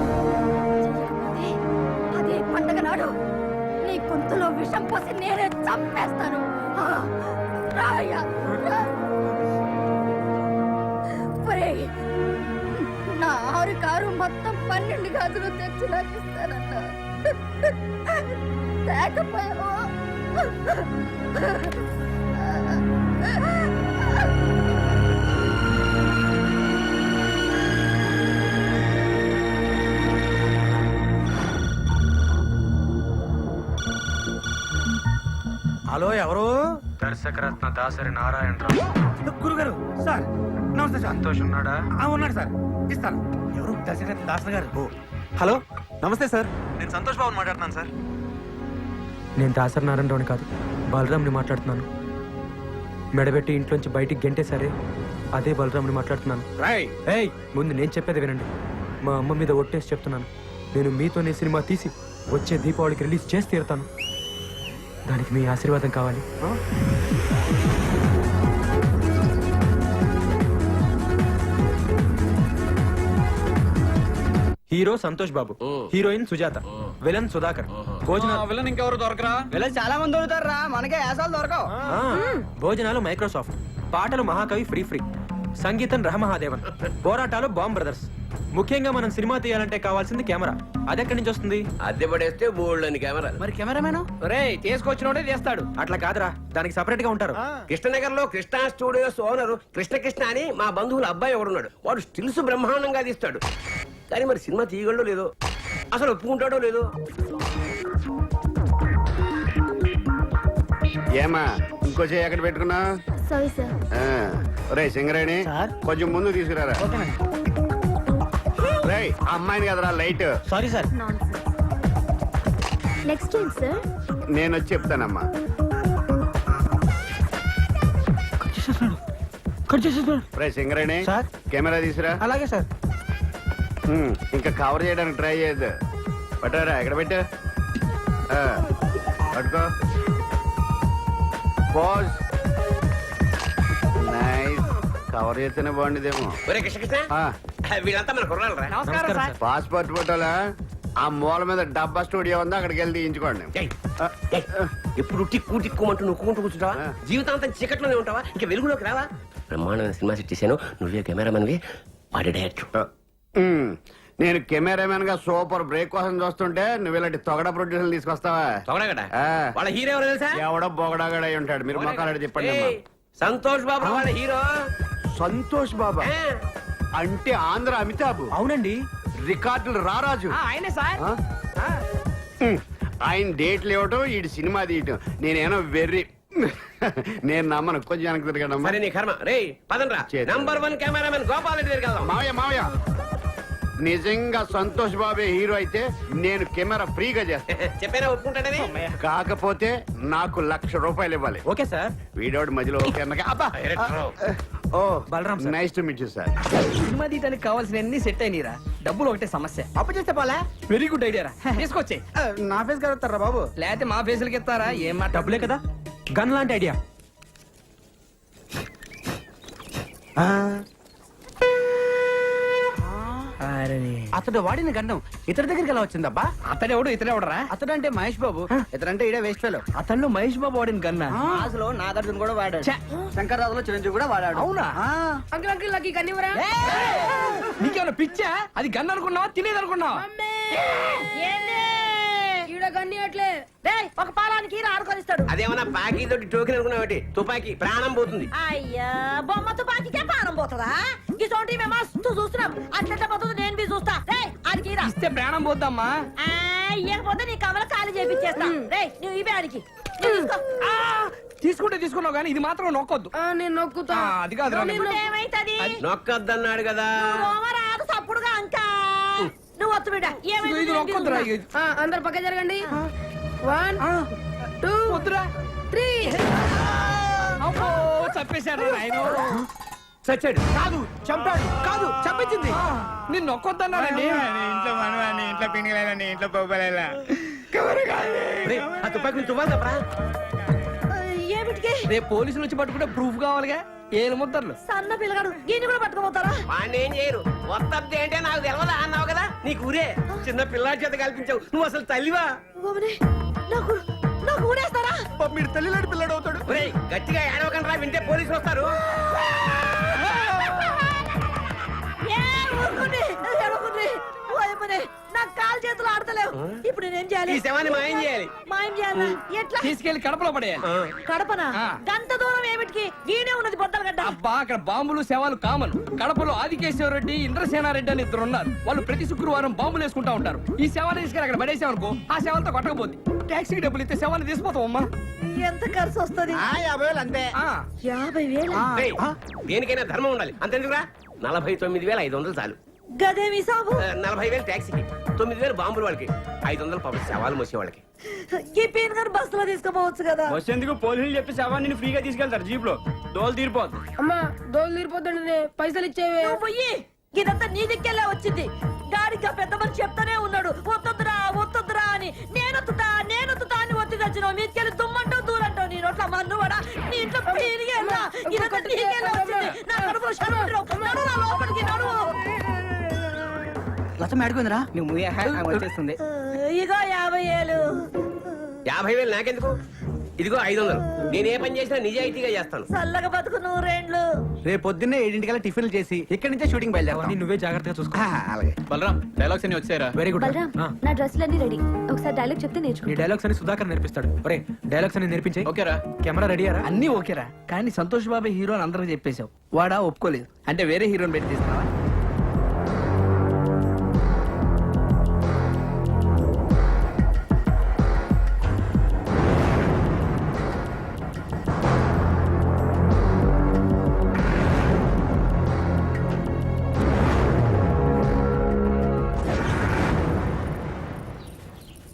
అదే పండగ నాడు నీ గొంతులో విషం పోసి నేనే చంపేస్తాను. రాయ్యా. నా 6 కారు మొత్తం 12 గాజులు తెచ్చి నాకు ఇస్తానన్నా తేకపోయావా? హలో ఎవరు? దర్శకరత్న దాసరి నారాయణరావు. గురుగారు సార్ నమస్తే సార్. సంతోష్ ఉన్నాడా? ఉన్నాడు సార్, ఇస్తాను. ఎవరు? దర్శకరత్న దాసరి గారు. హలో నమస్తే సార్, నేను సంతోష్ బాబు మాట్లాడుతున్నాను సార్. నేను దాసరి నారాయణరావుని కాదు, బలరాంని మాట్లాడుతున్నాను. మెడబెట్టి ఇంట్లోంచి బయటికి గెంటేసరే అదే బలరాంని మాట్లాడుతున్నాను. ఏయ్, ముందు నేను చెప్పేది వినండి. మా అమ్మ మీద ఒట్టేసి చెప్తున్నాను, నేను మీతోనే సినిమా తీసి వచ్చే దీపావళికి రిలీజ్ చేసి తీరుతాను. దానికి మీ ఆశీర్వాదం కావాలి. Hero Santosh Babu, heroine Sujatha, villain Sudhakar. భోజనాలు విలన్ ఇంకెవరు దొరకరా? వీళ్ళకి చాలా మంది దొరుకుతారా, మనకే యాసాలు దొరకవు. భోజనాలు మైక్రోసాఫ్ట్, పాటలు మహాకవి ఫ్రీ ఫ్రీ, సంగీతం రహమహాదేవన్, పోరాటాలు బాంబ్ బ్రదర్స్. ముఖ్యంగా మనం సినిమా తీయాలంటే కావాల్సింది కెమెరా. అదెక్కడి నుంచి వస్తుంది? అద్దె పడేస్తే బోల్డ్ అని కెమెరా. మరి కెమెరామెన్ రే తీసుకొచ్చినోడే చేస్తాడు. అట్లా కాదురా, దానికి సపరేట్ గా ఉంటారు. కృష్ణనగర్ లో కృష్ణ స్టూడియోస్ ఓనర్ కృష్ణ అని మా బంధువుల అబ్బాయి ఎవడున్నాడు. వాడు స్టిల్స్ బ్రహ్మాండంగా తీస్తాడు. కానీ మరి సినిమా తీయగలడో లేదో, అసలు ఒప్పుకుంటాడో లేదో. ఏమా ఇంకో చేయి ఎక్కడ పెట్టుకున్నా? Sorry sir. రే సింగరేణి కొంచెం ముందు తీసుకురారా. రే అమ్మాయిని కదరా light. Sorry sir. Next time sir. నేను వచ్చి చెప్తానమ్మా. రే సింగరేణి సార్. కెమెరా తీసురా. అలాగే సార్. ఇంకా కవర్ చేయడానికి ట్రై చేయొద్దు. పట్టారా ఎక్కడ పెట్టా? పట్టుకో. పోజ్. నైస్. కవర్ చేస్తేనే బాగుండేదేమో. ఒరే కృష్ణ వీళ్ళంతా మన కుర్రాలరా? నమస్కారం సార్. పాస్పోర్ట్ ఫోటోలా ఆ మూల మీద డబ్బా స్టూడియో ఉంది, అక్కడికి వెళ్ళి తీయించుకోండి. ఎప్పుడు టిక్కు టిక్కుమంటూ నొక్కుంటూ కూర్చుంటావా? జీవితాంతం చీకట్లోనే ఉంటావా? ఇంకా వెలుగులోకి రావా? బ్రహ్మాండమైన సినిమా సెట్ చేశాను, నువ్వే కెమెరామన్వి, వాడి డైరెక్టర్. నేను కెమెరామెన్ గా సూపర్ బ్రేక్ కోసం చూస్తుంటే నువ్వు ఇలాంటి తొగడ ప్రొడ్యూసర్ తీసుకొస్తావా? తొగడగడ ఆ. వాళ్ళ హీరో ఎవరో తెలుసా? ఎవడో బొగడాగడై ఉంటాడు. మీరు మొక్కలాడి చెప్పండి అమ్మా. ఏయ్, సంతోష్ బాబు వాళ్ళ హీరో. సంతోష్ బాబా అంటే ఆంధ్ర అమితాబ్. అవునండి. రికార్డులు రారాజు. ఆయనే సార్. ఆ? ఆయన డేట్లు ఇవ్వటం, ఈ సినిమా తీయటం. నేనేమో వెర్రి. నేను నమ్మను. కొంచెం వెనక్కి తిరగడం. సరే నీ కర్మ. రే పదండ్రా. చేద్దాం. నంబర్ 1 కెమెరామెన్ గోపాల్ రెడ్డి దగ్గరికి వెళ్దాం. మావయ్య నిజంగా సంతోష్ బాబే హీరో అయితే నేను కెమెరా ఫ్రీగా చేస్తాను. చెప్పేనా ఒప్పుకుంటాడని? కాకపోతే నాకు ₹1,00,000 ఇవ్వాలి. Okay sir. వీడోడు మధ్యలో ఓకే అన్నగా. అబ్బా. ఓ Balram sir. Nice to meet you sir. Cinema తీయడానికి కావాల్సిన అన్ని సెట్ అయినరా. డబ్బులు ఒకటే సమస్య. అప్పు చేస్తే పోలా. వెరీ గుడ్ ఐడియా రా. తీసుకొచ్చే. నా ఫేస్ కలుగుతారా బాబు? లేకపోతే మా ఫేసులకి ఇస్తారా? ఏం మాట. డబ్బులే కదా, గన్ లాంటి ఐడియా. అతడు వాడిన గండం ఇతడి దగ్గరికి ఎలా వచ్చిందబ్బా? అతడెవడు ఇతడెవడరా? అతడంటే మహేష్ బాబు, ఇతడంటే ఇడే వేస్ట్ ఫెలో. అతను మహేష్ బాబు వాడిన గన్నా. అసలు నాగార్జున కూడా వాడాడు, శంకర్రాజులో చిరంజీవి కూడా వాడాడు. అవునా? అంకుల్ అంకుల్ నాకు కన్నివరా. నీకేమైనా పిచ్చా? అది గన్ అనుకున్నావా, తినేది అనుకున్నావా? ఒక పాలానికి ఆడుకొనిస్తాడు. అదేమన్నా పాకీ తోటి టోకెన్ అనుకున్నావు? తుపాకీ ప్రాణం పోతుంది. అయ్యా బొమ్మ తుపాకీకే ప్రాణం పోతుందా? ఇసోంటి మేము మస్తు చూస్తున్నాం. అట్లా పోతుంది, నేను బి చూస్తా. ఆడికి ఇస్తే ప్రాణం పోద్దమ్మా. ఇవ్వకపోతే నీ కమల ఖాళీ చేపించేస్తా. రే నువ్వు ఇవే ఆడికి తీసుకుంటే తీసుకున్నావు కానీ ఇది మాత్రం నొక్కొద్దు. నేను నొక్కుతా. అది కాదురా. ఏమైతుంది? నొక్కద్దన్నాడు కదా. రాదు తప్పుడుగా అంకా. నువ్వు వత్తు బిడ్డ. ఇది నొక్కొద్దురా. అందరు పక్క జరగండి. 1 2 వద్దురా. 3. అబ్బో చంపేశాడు ఆయన. చచ్చాడు. కాదు చంపాడు. కాదు చంపించింది. నేను నొక్కొద్దన్నాడండి. ఇంట్లో మనవాణి, ఇంట్లో పిండిలేని, ఇంట్లో పోపలేలా. రేయ్, ఆ తుపాకీ తువ్వాలి తప్పరా? ఏమిటికి? రేపు పోలీసులు వచ్చి పట్టుకుంటే ప్రూఫ్ కావాలిగా. ఏలు ముద్దర్లు. సన్న పిల్లగాడు దీన్ని కూడా పట్టుకోపోతారా? వాడిని ఏం చేయరు. వస్తద్ది అంటే నాకు తెలవదా అన్నావు కదా. నీకు ఊరే చిన్న పిల్లాడి చేత కల్పించావు. నువ్వు అసలు తల్లివా? నాకు నాకు ఊరేస్తారా? మీరు తల్లిలాంటి పిల్లడు అవుతాడు. ఒరేయ్, గట్టిగా ఏడవకండి రా, వింటే పోలీసులు వస్తారు. ఊరుకోండి. ఈ శవాన్ని మాయం చేయాలి. మాయం చేయాలా ఎట్లా తీసుకెళ్లి కడపలో పడేయాలి. కడపనా గంత దూరం ఏమిటికి ఈడే ఉన్నది బొద్దలగడ్డ అబ్బా అక్కడ బాంబులు శవాలు కామన్. కడపలో ఆదికేశ్వర రెడ్డి ఇంద్రసేనారెడ్డి అని ఇద్దరు ఉన్నారు. వాళ్ళు ప్రతి శుక్రవారం బాంబులు వేసుకుంటా ఉంటారు. ఈ శవాన్ని తీసుకెళ్ళి అక్కడ పడేసామనుకో ఆ శవంతో కొట్టకపోతే టాక్సీకి డబ్బులు ఇస్తే శవాన్ని తీసిపోతాం అమ్మా. ఎంత ఖర్చు వస్తది 50,000 అంతే. 50,000 రేయ్, దేనికైనా ధర్మం ఉండాలి. అంతెందుకురా 49,500 చాలు. గదేమి సాబు 40,000 ట్యాక్సీకి, 9,000 బాంబులు వాళ్ళకి, 500 పాపం శవాలు మోసే వాళ్ళకి. ఈ పీన్ గారు బస్సులో తీసుకుపోవచ్చు కదా బస్ ఎందుకు పోలీసులు చెప్పి శవాన్ని ఫ్రీగా తీసుకెళ్తారు జీప్ లో. దోలు తీరిపోద్ది. అమ్మా దోలు తీరిపోతుండే పైసలు ఇచ్చేవే. నువ్వు పోయి ఇదంతా నీ దిక్కెళ్ళే వచ్చింది. గాడిగా పెద్ద మనిషి చెప్తానే ఉన్నాడు వద్దొద్దురా వద్దొద్దురా అని. నేనొత్తుతా అని ఒత్తి తెచ్చినావు. మీకెళ్ళి తుమ్మంటావు దూరంటావు. నీ నోట్ల మన్నువాడా నీ ఇంట్లో పీరిగేలా ఇదంతా నీకెళ్ళే వచ్చింది. నా కడుపులో శర్మ నడువు లోపలికి నడువు. లతం ఆడుకుందిరా నువ్వు వచ్చేస్తుంది. ఇగో 50,000. 50,000 నాకెందుకు? ఇదిగో 500. నేను ఏ పని చేసినా నిజాయితీగా చేస్తాను. చల్లగా బతుకు 100 రేపు పొద్దున్నే 7 టిఫిన్లు చేసి ఇక్కడి నుంచే షూటింగ్ బయలుదేరాలి. నువ్వే జాగ్రత్తగా చూసుకో. అలాగే. బలరాం డైలాగ్స్ అన్ని వచ్చారా? Very good. బలరాం నా డ్రెస్సులన్నీ రెడీ. ఒకసారి డైలాగ్ చెప్తే ఈ నేర్చుకో. డైలాగ్స్ అని సుధాకర్ నేర్పిస్తాడు. ఒరే డైలాగ్స్ అని నేర్పించే. ఓకేరా? కెమెరా రెడీయారా? అన్ని ఓకేరా కానీ సంతోష్ బాబు హీరో అని అందరికి చెప్పేశావు. వాడా ఒప్పుకోలేదు అంటే వేరే హీరోని పెట్టి తీస్తున్నావా?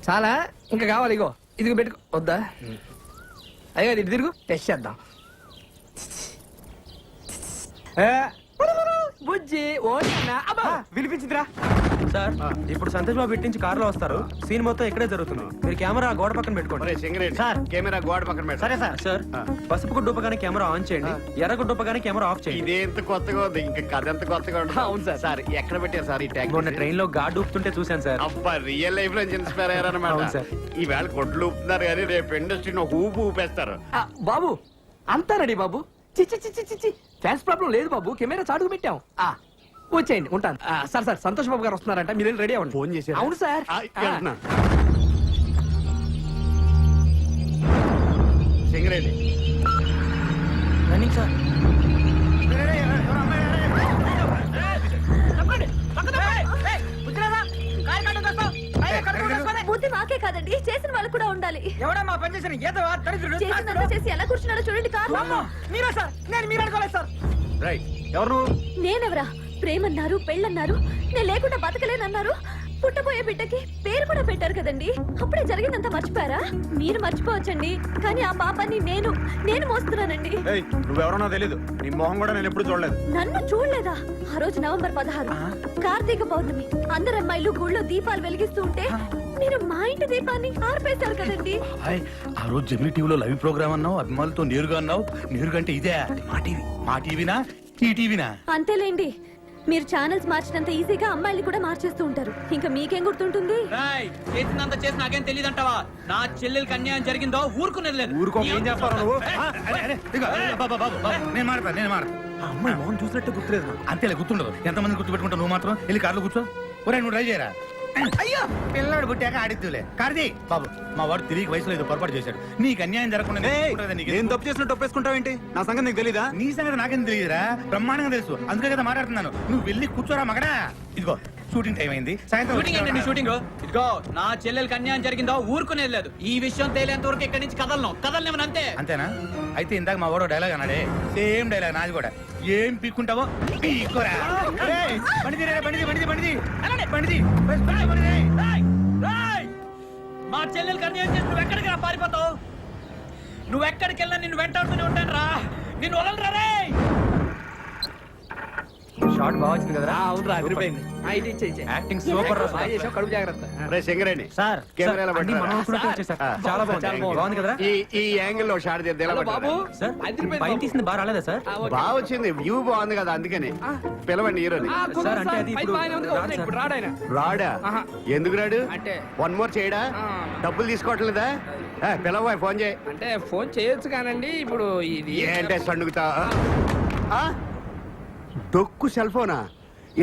చాలా ఇంకా కావాలి. ఇగో ఇదిగో పెట్టుకో. వద్దా అయ్యో ఇటు తిరుగు టెస్ట్ చేద్దాం. బుజ్జి ఓ వినిపించిందిరా సార్. ఇప్పుడు సంతోష్ బాబు ఇట్టించి కారులో వస్తారు. సీన్ మొత్తం ఇక్కడే జరుగుతుంది. మీరు కెమెరా గోడ పక్కన పెట్టుకోండి. సార్ కెమెరా గోడ పక్కన పెట్ట. సరే సార్. సార్ పసుపు గుడ్డు ఉపగానే కెమెరా ఆన్ చేయండి. ఎర్ర గుడ్డు ఉపగానే కెమెరా ఆఫ్ చేయండి. ఇదే ఎంత కొత్తగా ఉంది, ఇంకా కథ ఎంత కొత్తగా ఉంటుంది. అవును సార్. సార్ ఎక్కడ పెట్టారు సార్ ఈ ట్యాగ్? మొన్న ట్రైన్ లో గాడ్ ఊపుతుంటే చూశాను సార్. అబ్బా రియల్ లైఫ్ లో ఇన్స్పైర్ అవును అయ్యారనమాట. సార్. ఈవేళ కొట్లు ఊపుతున్నారు కానీ రేపు ఇండస్ట్రీని ఒక ఊపు ఊపేస్తారు. బాబు అంతా రెడీ బాబు. చిచ్చి చిచ్చి చిచ్చి ఫ్యాన్స్ ప్రాబ్లం లేదు బాబు. కెమెరా చాటుకు పెట్టాం. వచ్చేయండి ఉంటాను. సార్ సార్ సంతోష్ బాబు గారు వస్తున్నారంట. మీరు రెడీ అవ్వండి. ఫోన్ చేశారా? అవును సార్. వెళ్తున్నా. Singareni running sir. బుద్ధి మాకే కాదండి చేసిన వాళ్ళు కూడా ఉండాలి. ఎవడా మా పని చేసిన చేసినంత చేసి ఎలా కూర్చున్నారో చూడండి. కాదు మీరా సార్? నేను మీరు అనుకోలేదు సార్. రైట్. ఎవరు? నేనెవరా? ప్రేమన్నారు పెళ్ళన్నారు. నేను లేకుండా బతకలేనన్నారు. పుట్టబోయే బిడ్డకి పేరు కూడా పెట్టారు కదండి. అప్పుడే జరిగిందంతా మర్చిపోయారా? మీరు మర్చిపోవచ్చండి కానీ ఆ పాపాన్ని నేను మోస్తున్నానండి. నువ్వెవరో తెలీదు. నీ మొహం కూడా నేను ఎప్పుడు చూడలేదు. నన్ను చూడలేదా? ఆ రోజు నవంబర్ 16 కార్తీక పౌర్ణమి. అందరు అమ్మాయిలు గుళ్ళో దీపాలు వెలిగిస్తూ ఉంటే మీరు మా ఇంటి దీపాన్ని ఆర్పేశారు కదండి. ఆ రోజు జమినీ టీవీలో లైవ్ ప్రోగ్రామ్ అన్నావు, అభిమానులతో నేరుగా అన్నావు. నేరుగా అంటే ఇదే మా టీవీనా ఈ టీవీనా? అంతేలేండి. మీరు ఛానల్స్ మార్చినంత ఈజీగా అమ్మాయిలు కూడా మార్చేస్తూ ఉంటారు. ఇంకా మీకేం గుర్తుంటుంది? చేసినంత చేసి నాకేం తెలియదు అంటావా? నా చెల్లెలకి అన్యాయం జరిగిందో ఊరుకునేది లేదు. ఊరుకో ఏం చేస్తావు నువ్వు? నేను మాడతా. ఆ అమ్మాయి మోహన్ చూసినట్టు గుర్తులేదు నాకు. అంతేలే గుర్తుండదు. ఎంతమంది గుర్తుపెట్టుకుంటావు నువ్వు మాత్రం. వెళ్ళి కార్లో కూర్చో. ఒరే నువ్వు ట్రై చేయరా. అయ్యో పిల్లడు పుట్టాక ఆడిద్దులే. కార్తీ బాబు మా వాడు తిరిగి వయసులో ఏదో పొరపాటు చేశాడు. నీకు అన్యాయం జరగకుండా నేను చూసుకుంటాను. నీకు నేను తప్పు చేసినట్టు ఒప్పేసుకుంటావేంటి? నా సంగతి నీకు తెలీదా? నీ సంగతి నాకేం తెలియదురా. బ్రహ్మాండంగా తెలుసు. అందుకే కదా మాట్లాడుతున్నాను. నువ్వు వెళ్ళి కూర్చోరా మగడా. ఇదిగో షూటింగ్ టైం అయింది. షూటింగ్ ఏంటండి సాయంత్రం షూటింగ్? ఇదిగో నా చెల్లెలకి అన్యాయం జరిగిందో ఊరుకునేది లేదు. ఈ విషయం తేలేంత వరకు ఇక్కడి నుంచి కదలనివ్వను అంతే. అంతేనా? అయితే ఇందాక మా వాడు డైలాగ్ అన్నాడే సేమ్ డైలాగ్ నాది కూడా. ఏం పీక్కుంటావో పీక్కోరా. ఏయ్, బండిది రే, బండిది. రాయ్! మా చెల్లెలకి అన్యాయం చేసి నువ్వు ఎక్కడికి రా పారిపోతావు? నువ్వు ఎక్కడికి వెళ్ళినా నిన్ను వెంటాడుతూనే ఉంటాను రా. నిన్ను వదలరా రే. షార్ట్ బాగా వచ్చింది కదరా? అవును రా అదిరిపోయింది. ఇది ఇచ్చే యాక్టింగ్ సూపర్ రా. బాగా చేసావు. కడుపు జాగ్రత్త. రే సింగరేణి సార్ కెమెరాలో అన్ని పట్టురా. మనం అనుకున్నట్టు వచ్చేసారు. చాలా బాగుంది కదరా? ఈ యాంగిల్ లో షాట్ తీద్దాం. హలో బాబు సార్ అదిరిపోయింది పైన బాబు. తీసింది బాగా రాలేదా సార్? బాగా వచ్చింది. వ్యూ బాగుంది కదా అందుకని పిలవండి హీరోని. కుదరదు సార్, అంటే సార్. అది పైన ఇప్పుడు బాగానే ఉంది. రాదు వదిలేయ్, సార్. ఇప్పుడు రాడాయన. రాడా? ఎందుకు రాడు? అంటే వన్ మోర్ చేయడా? డబ్బులు తీసుకోవట్లేదా? పిలవ ఫోన్ చేయి. అంటే ఫోన్ చేయొచ్చు కానండి ఇప్పుడు ఇది ఏంటే సండుగుతా? డొక్కు సెల్ ఫోనా?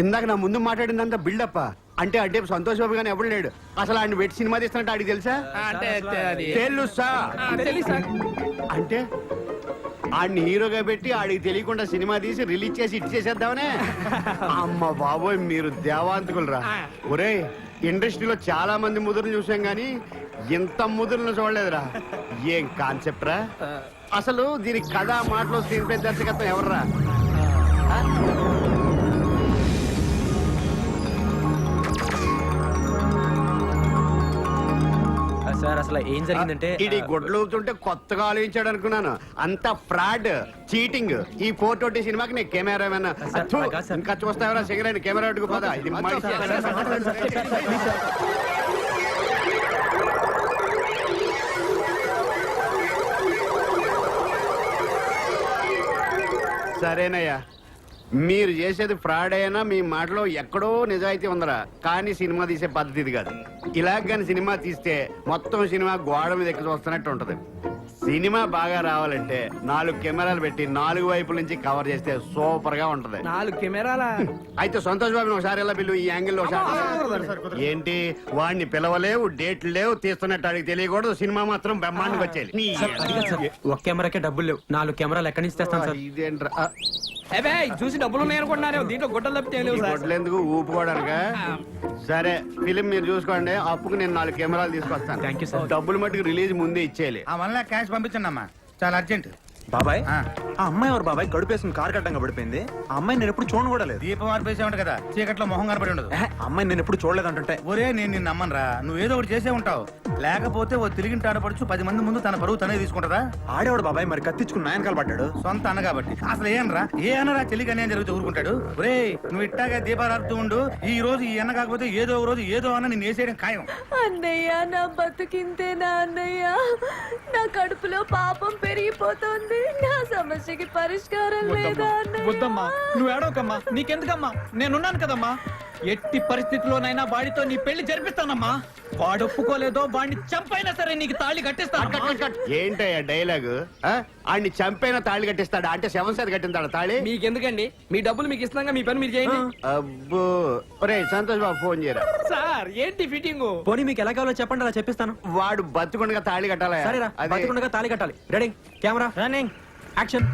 ఇందాక నా ముందు మాట్లాడిందంతా బిల్డప్. అంటే అంటే సంతోష్ బాబు గానీ ఎవడు లేడు. అసలు ఆయన పెట్టి సినిమా తీస్తున్నట్టు ఆడికి తెలుసా? అంటే అది తెలుసా? తెలియదు సార్. అంటే ఆడిని హీరోగా పెట్టి ఆడికి తెలియకుండా సినిమా తీసి రిలీజ్ చేసి ఇట్ చేసేద్దామనే. అమ్మ బాబోయ్, మీరు దేవాంతకులరా. ఒరే, ఇండస్ట్రీలో చాలా మంది ముదురులు చూసాం గానీ ఇంత ముదురులను చూడలేదురా. ఏం కాన్సెప్ట్ రా అసలు. దీనికి కథ, మాటలు, స్క్రీన్ ప్లే, దర్శకత్వం ఎవర్రా? సార్ అసలు ఏం జరిగిందంటే ఇది గొడ్లు ఊతుంటే కొత్తగా ఆలోచించాడు అనుకున్నాను. అంత ఫ్రాడ్, చీటింగ్. ఈ 420 సినిమాకి నేను కెమెరామెన్. ఇంకా చూస్తావరా సిగరెట్ కెమెరా పెట్టుకు పద. ఇది సరేనయ్యా, మీరు చేసేది ఫ్రాడ్ అయినా మీ మాటలో ఎక్కడో నిజాయితీ ఉందరా. కానీ సినిమా తీసే పద్ధతి ఇది కాదు. ఇలాగ కానీ సినిమా తీస్తే మొత్తం సినిమా గోడ మీద ఎక్కి చూస్తున్నట్టు ఉంటది. సినిమా బాగా రావాలంటే 4 కెమెరాలు పెట్టి 4 వైపుల నుంచి కవర్ చేస్తే సూపర్ గా ఉంటది. 4 కెమెరాల అయితే సంతోష్ బాబుని ఒకసారి ఎలా పిలువు, ఈ యాంగిల్ లో ఒకసారి. ఏంటి వాడిని పిలవలేవు, డేట్లు లేవు, తీస్తున్నట్టు అడిగి తెలియకూడదు. సినిమా మాత్రం బ్రహ్మాండంగా వచ్చేది. ఒక కెమెరాకే డబ్బులు లేవు, 4 కెమెరాలు ఎక్కడి నుంచి తెస్తాను సార్? ఇదేంట్రా చూసి డబ్బులు ఉన్నాయి అనుకుంటున్నారు. దీంట్లో గుడ్డలు తప్పితే ఏం లేవు సార్. గొడ్లెందుకు ఊపుకోవడానికా? సరే, ఫిలిం మీరు చూసుకోండి. అప్పుకు నేను 4 కెమెరాలు తీసుకొస్తాను. Thank you sir. డబ్బులు మట్టుకు రిలీజ్ ముందే ఇచ్చేయాలి. ఆ వల్ల క్యాష్ పంపించండి అమ్మా, చాలా అర్జెంట్. బాబాయ్, ఆ అమ్మాయి ఎవరు బాబాయ్? గడుపేసుకుని కారు కట్టంగా పడిపోయింది. ఆ అమ్మాయి నేను ఎప్పుడు చూడను కూడా లేదు. దీపం ఆర్పేసే కదా, చీకట్లో మొహం కనపడి ఉండదు. ఆ అమ్మాయి నేను ఎప్పుడు చూడలేదు అంటుంటే. ఒరే, నేను నిన్ను నమ్మనురా. నువ్వు ఏదో ఒకటి చేసే ఉంటావు. లేకపోతే ఓ తిరిగింటి ఆడపడుచు 10 మంది ముందు తన పరువు తనే తీసుకుంటారా? ఆడేవాడు బాబాయ్, మరి కత్తిచ్చుకుని నాయనకాలు పడ్డాడు. సొంత అన్న కాబట్టి. అసలు ఏనరా ఏ అన్నరా చెల్లికి అన్యాయం జరిగితే ఊరుకుంటాడు? ఒరే, నువ్వు ఇట్టాగా దీపాలు ఆడుతూ ఉండు. ఈ రోజు ఈ అన్న కాకపోతే ఏదో ఒక రోజు ఏదో అన్న నిన్ను వేసేయడం ఖాయం. అన్నయ్య, నా బతుకింతేనా అన్నయ్య? నా కడుపులో పాపం పెరిగిపోతుంది. నా సమస్యకి పరిష్కారం లేదా అన్నయ్య? వద్దమ్మా, నువ్వు ఏడవకమ్మా. నీకెందుకమ్మా, నేనున్నాను కదమ్మా. ఎట్టి పరిస్థితిలోనైనా వాడితో నీ పెళ్లి జరిపిస్తానమ్మా. వాడు ఒప్పుకోలేదో వాడిని చంపైనా సరే నీకు తాళి కట్టిస్తాను. ఏంటయ్యా డైలాగు? ఆడిని చంపైనా తాళి కట్టిస్తాడా? అంటే 7 సార్ కట్టిందాడు తాళి? మీకెందుకండి? మీ డబ్బులు మీకు ఇస్తున్నాగా, మీ పని మీరు చేయండి. అబ్బో, ఒరే సంతోష్ బాబు ఫోన్ చేయరా. సార్ ఏంటి ఫిట్టింగ్? పోనీ మీకు ఎలా కావాలో చెప్పండి, అలా చెప్పిస్తాను. వాడు బతుకుండగా తాళి కట్టాలా? సరేరా, బతికుండగా తాళి కట్టాలి. Ready, camera running, action.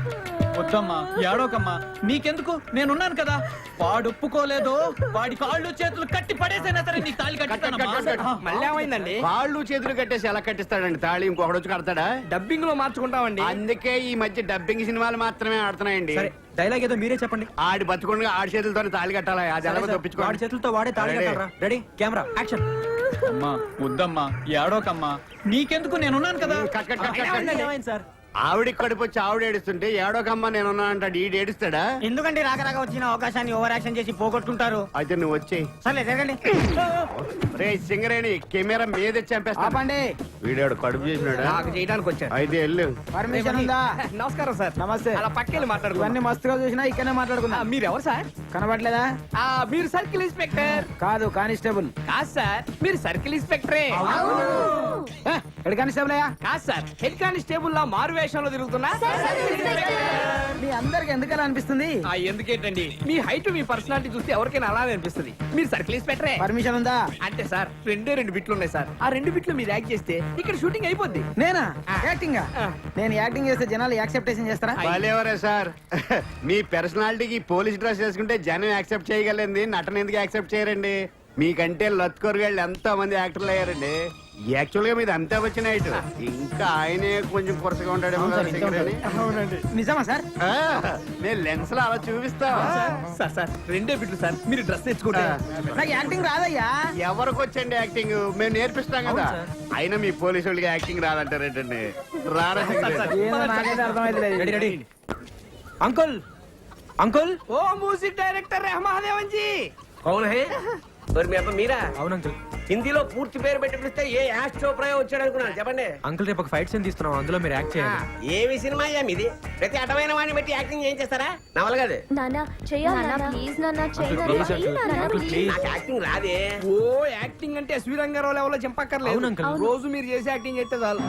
వద్దమ్మా, ఏడవకమ్మా. నీకెందుకు, నేనున్నాను కదా. వాడు ఒప్పుకోలేదో వాడి కాళ్ళు చేతులు కట్టి పడేసైనా సరే నీకు తాళి కట్టిస్తానమ్మా. మళ్ళీ ఏమైందండి? కాళ్ళు చేతులు కట్టేసి ఎలా కట్టిస్తాడండి తాళి? ఇంకొకటి వచ్చి కడతాడా? డబ్బింగ్ లో మార్చుకుంటామండి. అందుకే ఈ మధ్య డబ్బింగ్ సినిమాలు మాత్రమే ఆడుతున్నాయండి. సరే, డైలాగ్ ఏదో మీరే చెప్పండి. ఆడి బతుకుండగా ఆడి చేతులతో తాళి కట్టాలా? అది ఎలా వాడి తప్పించుకోవాలి? చేతులతో వాడే తాళి Ready. కట్టాలరా. Ready, camera action. అమ్మా వద్దమ్మా, ఏడవకమ్మా. నీకెందుకు, నేనున్నాను కదా. Cut, cut, cut, cut, cut. ఏమైంది సార్? ఆవిడికి కడుపు వచ్చి ఆవిడ ఏడుస్తుంటే ఏడోకమ్మ నేనున్నా అంటాడు. ఈడు ఏడుస్తాడా? ఎందుకంటే రాక వచ్చిన అవకాశాన్ని ఓవర్ యాక్షన్ చేసి పోగొట్టుకుంటారు. అయితే నువ్వు వచ్చేయి. సరే జరగండి. రే సింగరేణి, కెమెరా మీద చంపేస్తా. ఆపండి. వీడాడు కడుపు చేసినాడా? నాకు చేయడానికి వచ్చాను. అయితే వెళ్ళు. పర్మిషన్ ఉందా? నమస్కారం సార్. నమస్తే. అలా పక్కెళ్ళి మాట్లాడుకున్నాం. ఇవన్నీ మస్తుగా చూసినా ఇక్కడనే మాట్లాడుకుందాం. మీరు ఎవరు సార్? కనబడలేదా? మీరు సర్కిల్ ఇన్స్పెక్టర్ కాదు, కానిస్టేబుల్. కాదు సార్, మీరు సర్కిల్ ఇన్స్పెక్టరే. హెడ్ కానిస్టేబుల్ అయ్యా? కాదు సార్, హెడ్ కానిస్టేబుల్ లా మారు వేషంలో తిరుగుతున్నా. మీ అందరికి ఎందుకలా అనిపిస్తుంది? ఎందుకేంటండి, మీ హైట్ మీ పర్సనాలిటీ చూస్తే ఎవరికైనా అలానే అనిపిస్తుంది. మీరు సర్కిల్ ఇన్స్పెక్టరే. పర్మిషన్ ఉందా? అంటే సార్ 2 బిట్లు ఉన్నాయి సార్. ఆ 2 బిట్లు మీరు యాక్ట్ చేస్తే ఇక్కడ షూటింగ్ అయిపోద్ది. నేనా యాక్టింగ్? నేను యాక్టింగ్ చేస్తే జనాలు యాక్సెప్టేషన్ చేస్తారా? భలేవరే సార్. మీ పర్సనాలిటీకి పోలీస్ డ్రెస్ వేసుకుంటే జనం యాక్సెప్ట్ చేయగలండి, నటన ఎందుకు యాక్సెప్ట్ చేయరండి? మీకంటే లత్కొరగాళ్ళు ఎంతో మంది యాక్టర్లు అయ్యారండి. యాక్చువల్ గా మీది అంతా వచ్చిన హైట్. ఇంకా ఆయనే కొంచెం కొరసగా ఉంటాడేమో కదా సింగరేణి. నిజమా సార్? నేను లెన్స్ లో అలా చూపిస్తా. సార్ సార్ 2 బిట్లు సార్, మీరు డ్రెస్ తెచ్చుకుంటే. నాకు యాక్టింగ్ రాదయ్యా. ఎవరికి వచ్చండి యాక్టింగ్? మేము నేర్పిస్తాం కదా. అయినా మీ పోలీసు వాళ్ళకి యాక్టింగ్ రాదంటారేంటండి? రారా సింగరేణి? ఏదో నాకైతే అర్థమైతలేదు. Ready ready. Uncle, uncle. ఓ మ్యూజిక్ డైరెక్టర్ రెహమాదేవన్ జీ. కౌన్ హై? మరి మీ అబ్బ మీరా? అవును అంకుల్. హిందీలో పూర్తి పేరు పెట్టి పిలిస్తే ఏ యాష్ చోప్రా వచ్చాడు అనుకున్నాను. చెప్పండి అంకుల్, రేపు ఒక ఫైట్ సీన్ తీస్తున్నాం, అందులో మీరు యాక్ట్ చేయాలి. ఏమి సినిమా అయ్యా మీది? ప్రతి అటమైన వాడిని బట్టి యాక్టింగ్ ఏం చేస్తారా? నవల కాదు. నాన్న చెయ్యాలి, ప్లీజ్ నాన్న, ప్లీజ్ అంకుల్, ప్లీజ్. నాకు యాక్టింగ్ రాదే. ఓ యాక్టింగ్ అంటే ఎస్వి రంగారావు లెవెల్లో చంపక్కర్లేదు. అవును అంకుల్. రోజు మీరు చేసి యాక్టింగ్ చేస్తే చాలు.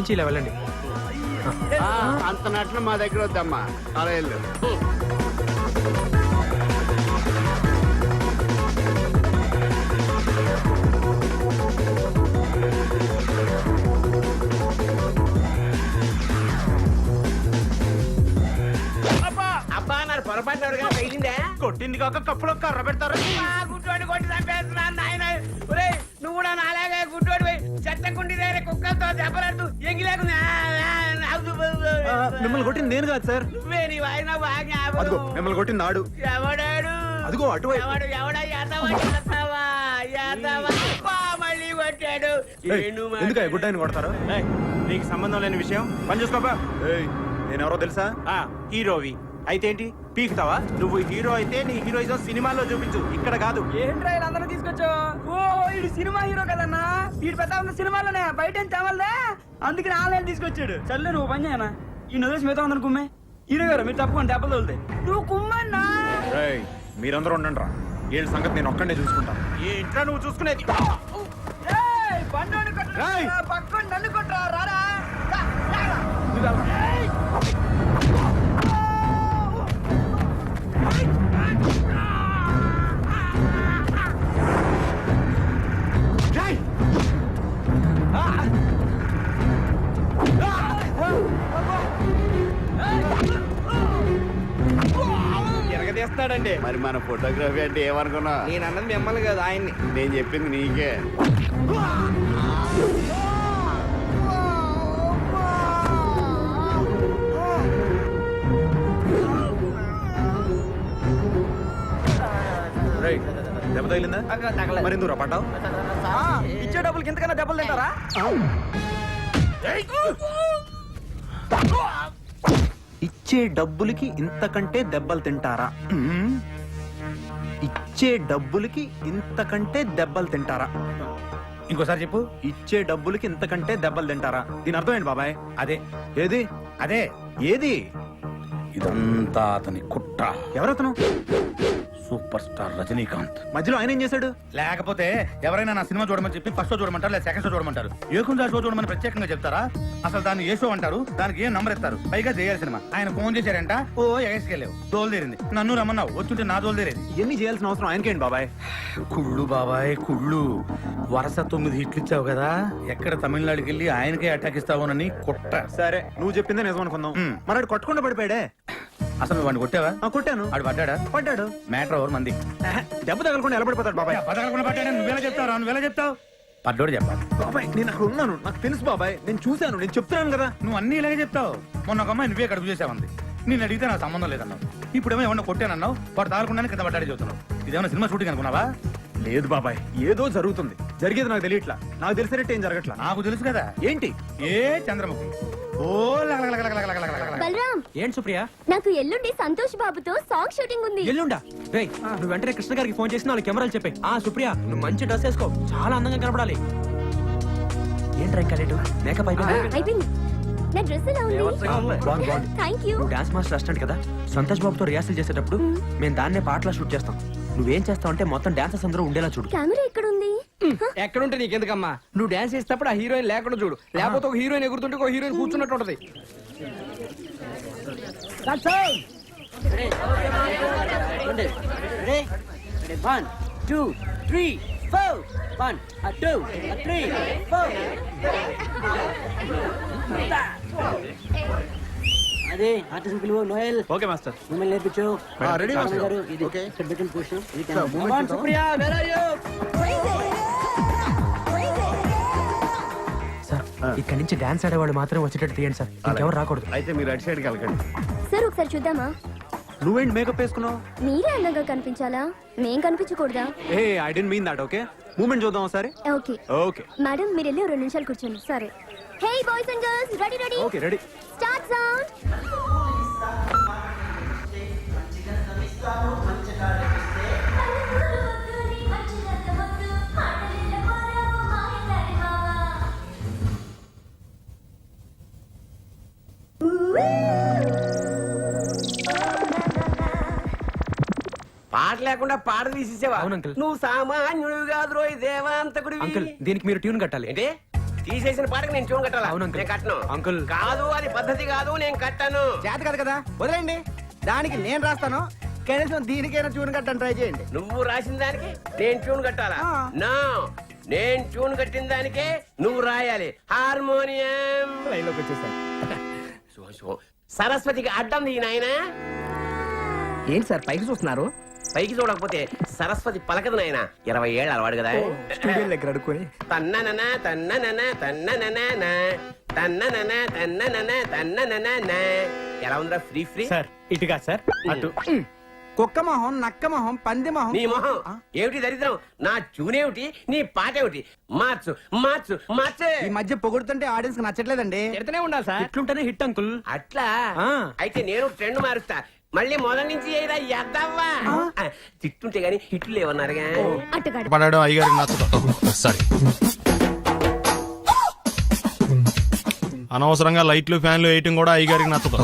నుంచి ఇలా వెళ్ళండి. అంత నటన మా దగ్గర వద్దమ్మా అలా వెళ్ళు. అబ్బా నా పొరపాటు ఎవరికైనా తగిలిందే? కొట్టింది కాక కప్పులో కర్ర పెడతారు. గుడ్డోడి కొట్టి చంపేస్తున్నా నాయన. నువ్వు కూడా నాలాగే గుడ్డోడి పోయి చెత్తకుండి దగ్గర కుక్కలతో దెబ్బలాడుతూ ఎంగిలేకుండా మిమ్మల్ని కొట్టింది నేను కాదు సార్. నువ్వే నీ వాయిన బాగా అదిగో మిమ్మల్ని కొట్టింది ఆడు. ఎవడాడు? అదిగో అటువైపు. ఎవడా మళ్ళీ కొట్టాడు. ఎందుకు గుడ్డాయిని కొడతారు? నీకు సంబంధం లేని విషయం పని చూసుకోపా. నేనెవరో తెలుసా? హీరోవి అయితే ఏంటి పీకుతావా? నువ్వు హీరో అయితే నీ హీరోయిజం సినిమాల్లో చూపించు, ఇక్కడ కాదు. ఏంట్రా అందరూ తీసుకొచ్చావు? ఓ వీడు సినిమా హీరో కదన్నా. వీడు పెద్ద ఉన్న సినిమాలోనే బయట ఏం తేవాలదే, అందుకని ఆన్లైన్ తీసుకొచ్చాడు. చల్లే నువ్వు పని చేయనా, ఈ నదిలేసి మిగతా ఉందని కుమ్మే. హీరో గారు మీరు తప్పకుండా దెబ్బలు తోలుతాయి. నువ్వు కుమ్మన్నా. మీరందరూ ఉండండి రా, వీళ్ళ సంగతి నేను ఒక్కడే చూసుకుంటాను. ఏంట్రా నువ్వు చూసుకునేది? బండి కొట్టరా, పక్కన నన్ను కొట్టరా, రారా. ఎరగదీస్తాడండి. మరి మన ఫోటోగ్రఫీ అంటే ఏమనుకున్నా? నేను అన్నది మిమ్మల్ని కాదు, ఆయన్ని. నేను చెప్పింది నీకే. దెబ్బ తగిలిందా? మరి ఎందుకు రా పడ్డావు? ఇచ్చే డబ్బులకి ఇంతకన్నా దెబ్బలు తింటారా? ఇచ్చే డబ్బులకి ఇంతకంటే దెబ్బలు తింటారా? ఇచ్చే డబ్బులకి ఇంతకంటే దెబ్బలు తింటారా? ఇంకోసారి చెప్పు. ఇచ్చే డబ్బులకి ఇంతకంటే దెబ్బలు తింటారా? దీని అర్థం ఏంటి బాబాయ్? అదే ఏది అదే ఏది? ఇదంతా అతని కుట్ర. ఎవరతను? Super star Rajinikanth. మధ్యలో ఆయన ఏం చేశాడు? లేకపోతే ఎవరైనా నా సినిమా చూడమని చెప్పి ఫస్ట్ షో చూడమంటారు, లేదా సెకండ్ షో చూడమంటారు. ఏకుందా షో చూడమని ప్రత్యేకంగా చెప్తారా? అసలు దాన్ని ఏ షో అంటారు, దానికి ఏం నంబర్ ఇస్తారు? పైగా చేయాలి సినిమా. ఆయన ఫోన్ చేశారంట, ఓ ఎగేసుకెళ్ళావు, దోలు తీరింది. నన్ను రమ్మన్నావు, వచ్చుంటే నా దోలు తీరేది. ఇవన్నీ చేయాల్సిన అవసరం ఆయనకేంటి బాబాయ్? కుళ్ళు బాబాయ్ కుళ్ళు. వరుస 9 హిట్లు ఇచ్చావు కదా, ఎక్కడ తమిళనాడుకి వెళ్ళి ఆయనకే అటాక్ ఇస్తావునని కుట్ర. సరే నువ్వు చెప్పిందే నిజం అనుకుందాం. మరి కొట్టకుండా పడిపోయాడే. అసలు వాడిని కొట్టావా? కొట్టాను. ఆడు పడ్డాడా? పడ్డాడు. మ్యాటర్ ఎవరు మంది? దెబ్బ తగలకుండా ఎలా పడిపోతాడు బాబాయ్? పదకొండు పడ్డాడా? నువ్వెలా చెప్తావు? నువ్వెలా చెప్తావు? పడ్డోడు చెప్పాలి. బాబాయ్ నేను అక్కడ ఉన్నాను, నాకు తెలుసు బాబాయ్, నేను చూశాను, నేను చెప్తున్నాను కదా. నువ్వు అన్ని ఇలాగే చెప్తావు. మొన్న ఒక అమ్మాయి నువ్వే కడుపు చేసావంది. నేను అడిగితే నాకు సంబంధం లేదన్నావు. ఇప్పుడేమో ఏమన్నా కొట్టానన్నావు, వాడు తాగకుండానే కింద పడ్డాడు చెబుతున్నావు. ఇదేమన్నా సినిమా షూటింగ్ అనుకున్నావా? లేదు బాబాయ్, ఏదో జరుగుతుంది. జరిగేది నాకు తెలియట్లా. నాకు తెలిసినట్టు ఏం జరగట్లా. నాకు తెలుసు కదా. ఏంటి? ఏ చంద్రముఖి. ఓ బలరాం, ఏంటి సుప్రియ? నాకు ఎల్లుండి సంతోష్ బాబుతో సాంగ్ షూటింగ్ ఉంది. ఎల్లుండా? రేయ్ నువ్వు వెంటనే కృష్ణ గారికి ఫోన్ చేసి 4 కెమెరాలు చెప్పాయి. సుప్రియ నువ్వు మంచి డ్రెస్ వేసుకో, చాలా అందంగా కనపడాలి. ఏంట్రా ఇంకా లేటు? మేకప్ అయిపోయింది. అయిపోయింది. నా డ్రెస్ ఎలా ఉంది? బాగుంది. Thank you. నువ్వు డాన్స్ మాస్టర్ అసిస్టెంట్ కదా, సంతోష్ బాబుతో రిహార్సల్ చేసేటప్పుడు మేము దాన్నే పాటలా షూట్ చేస్తాం. నువ్వేం చేస్తావు అంటే మొత్తం డాన్సర్స్ అందరూ ఉండేలా చూడు. కెమెరా ఎక్కడ ఉంది? ఎక్కడుంటే నీకెందుకమ్మా? నువ్వు డాన్స్ చేసేటప్పుడు ఆ హీరోయిన్ లేకుండా చూడు, లేకపోతే ఒక హీరోయిన్ ఎగురుతుంటే ఒక హీరోయిన్ కూర్చున్నట్టు ఉంటది. One, two, three, four. 1, 2, 3, 4. అదే ఆర్టిస్ట్ పిలువు. Noel okay master. మిమ్మల్ని నేర్పించు. Ready master. గారు ఇది ఇక్కడ పెట్టిన పొజిషన్ ఇది camera. Supriya where are you? Sir ఇక్కడి నుంచి డాన్స్ ఆడేవాళ్ళు మాత్రం వచ్చేటట్టు తీయండి సార్, ఇంకెవరు రాకూడదు. అయితే మీరు అటు సైడ్కి వెళ్ళకండి. సార్ ఒకసారి చూద్దామా? నువ్వేంటి మేకప్ వేసుకున్నావు? మీరే అందంగా కనిపించాలా, మేం కనిపించకూడదా? ఏ I don't mean that. Okay movement చూద్దాం ఒకసారి. ఓకే ఓకే మేడం, మీరు వెళ్ళి 2 నిమిషాలు కూర్చోండి. సరే. Hey boys and girls, ready ready. Okay ready. Start sound. పాట లేకుండా పాట తీసేసావా? అవును అంకుల్. నువ్వు సామాన్యుడు కాదు రోయ్ దేవాంతకుడివి. అంకుల్ దీనికి మీరు ట్యూన్ కట్టాలి. ఏంటి తీసేసిన పాటకి నేను ట్యూన్ కట్టాలా? అవును అంకుల్. నేను కట్టను. అంకుల్. కాదు, అది పద్ధతి కాదు, నేను కట్టను. చేత కాదు కదా వదిలేండి, దానికి నేను రాస్తాను. కనీసం దీనికైనా చూని కట్టని ట్రై చేయండి. నువ్వు రాసిన దానికి నేను ట్యూన్ కట్టాలా? ఆ. నా నేను ట్యూన్ కట్టిన దానికే నువ్వు రాయాలి. హార్మోనియం లైన్లోకి వచ్చేసాను. సరస్వతికి అడ్డం ది నాయనా. ఏంటి సార్ పైకి చూస్తున్నారు? పైకి చూడకపోతే సరస్వతి పలకదు నాయన. 20 ఏళ్ళు అలవాడు కదా. స్టూడియో దగ్గర అడుక్కొని తన్ననన తన్ననన తన్ననన తన్ననన తన్ననన తన్ననన. ఎలా ఉందిరా ఫ్రీ ఫ్రీ? సార్ ఇటుగా సార్ అటు. కుక్క మొహం, నక్క మొహం, పంది మొహం. నీ మొహం ఏమిటి దరిద్రం? నా చూనేమిటి, నీ పాట ఏమిటి? మార్చు మార్చు మార్చు. ఈ మధ్య పొగుడుతుంటే ఆడియన్స్ కి నచ్చట్లేదండి. తిడుతూనే ఉండాలి సార్. ఇట్లుంటేనే hit uncle. అట్లా ఆ. అయితే నేను ట్రెండ్ మారుస్తా. మళ్ళీ మొదటి నుంచి ఏదా ఎద్దవ్వా. తిట్టుంటే గాని హిట్లు లేవన్నారుగా. అట్టగాడు పడడం అయ్యగారికి నచ్చదు. సారీ. అనవసరంగా లైట్లు ఫ్యాన్లు వేయటం కూడా అయ్యగారికి నచ్చదు.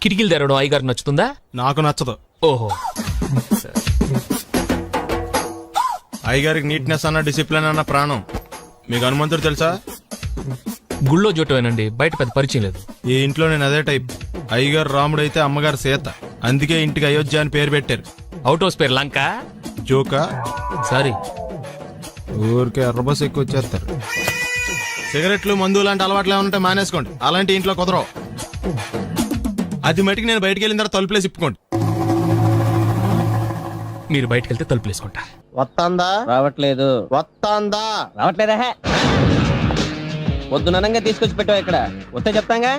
కిటికీలు తెరవడం అయ్యగారికి నచ్చుతుందా? నాకు నచ్చదు. ఓహో. అయ్యగారికి నీట్నెస్ అన్న డిసిప్లిన్ అన్న ప్రాణం. మీకు హనుమంతుడు తెలుసా? గుళ్ళో జోటమేనండి, బయట పెద్ద పరిచయం లేదు. ఈ ఇంట్లో నేను అదే టైప్. అయ్యగారు రాముడు అయితే అమ్మగారు సీత. అందుకే ఇంటికి అయోధ్య అని పేరు పెట్టారు. అవుట్ హౌస్ పేరు లంక. జోకా? సారీ. ఊరికే ఎర్రబస్ ఎక్కువ వచ్చేస్తారు. సిగరెట్లు, మందు లాంటి అలవాట్లు ఏమంటే మానేసుకోండి. అలాంటి ఇంట్లో కుదరవు. అది మటుకు నేను బయటికి వెళ్ళిన తర్వాత తలుపులేసి ఇప్పుకోండి. మీరు బయటకు వెళ్తే తలుపులు వేసుకుంటా. వస్తాందా? రావట్లేదు. వస్తాందా? రావట్లేదా? పొద్దుననంగా తీసుకొచ్చి పెట్టావు ఇక్కడ. వస్తే చెప్తాంగా.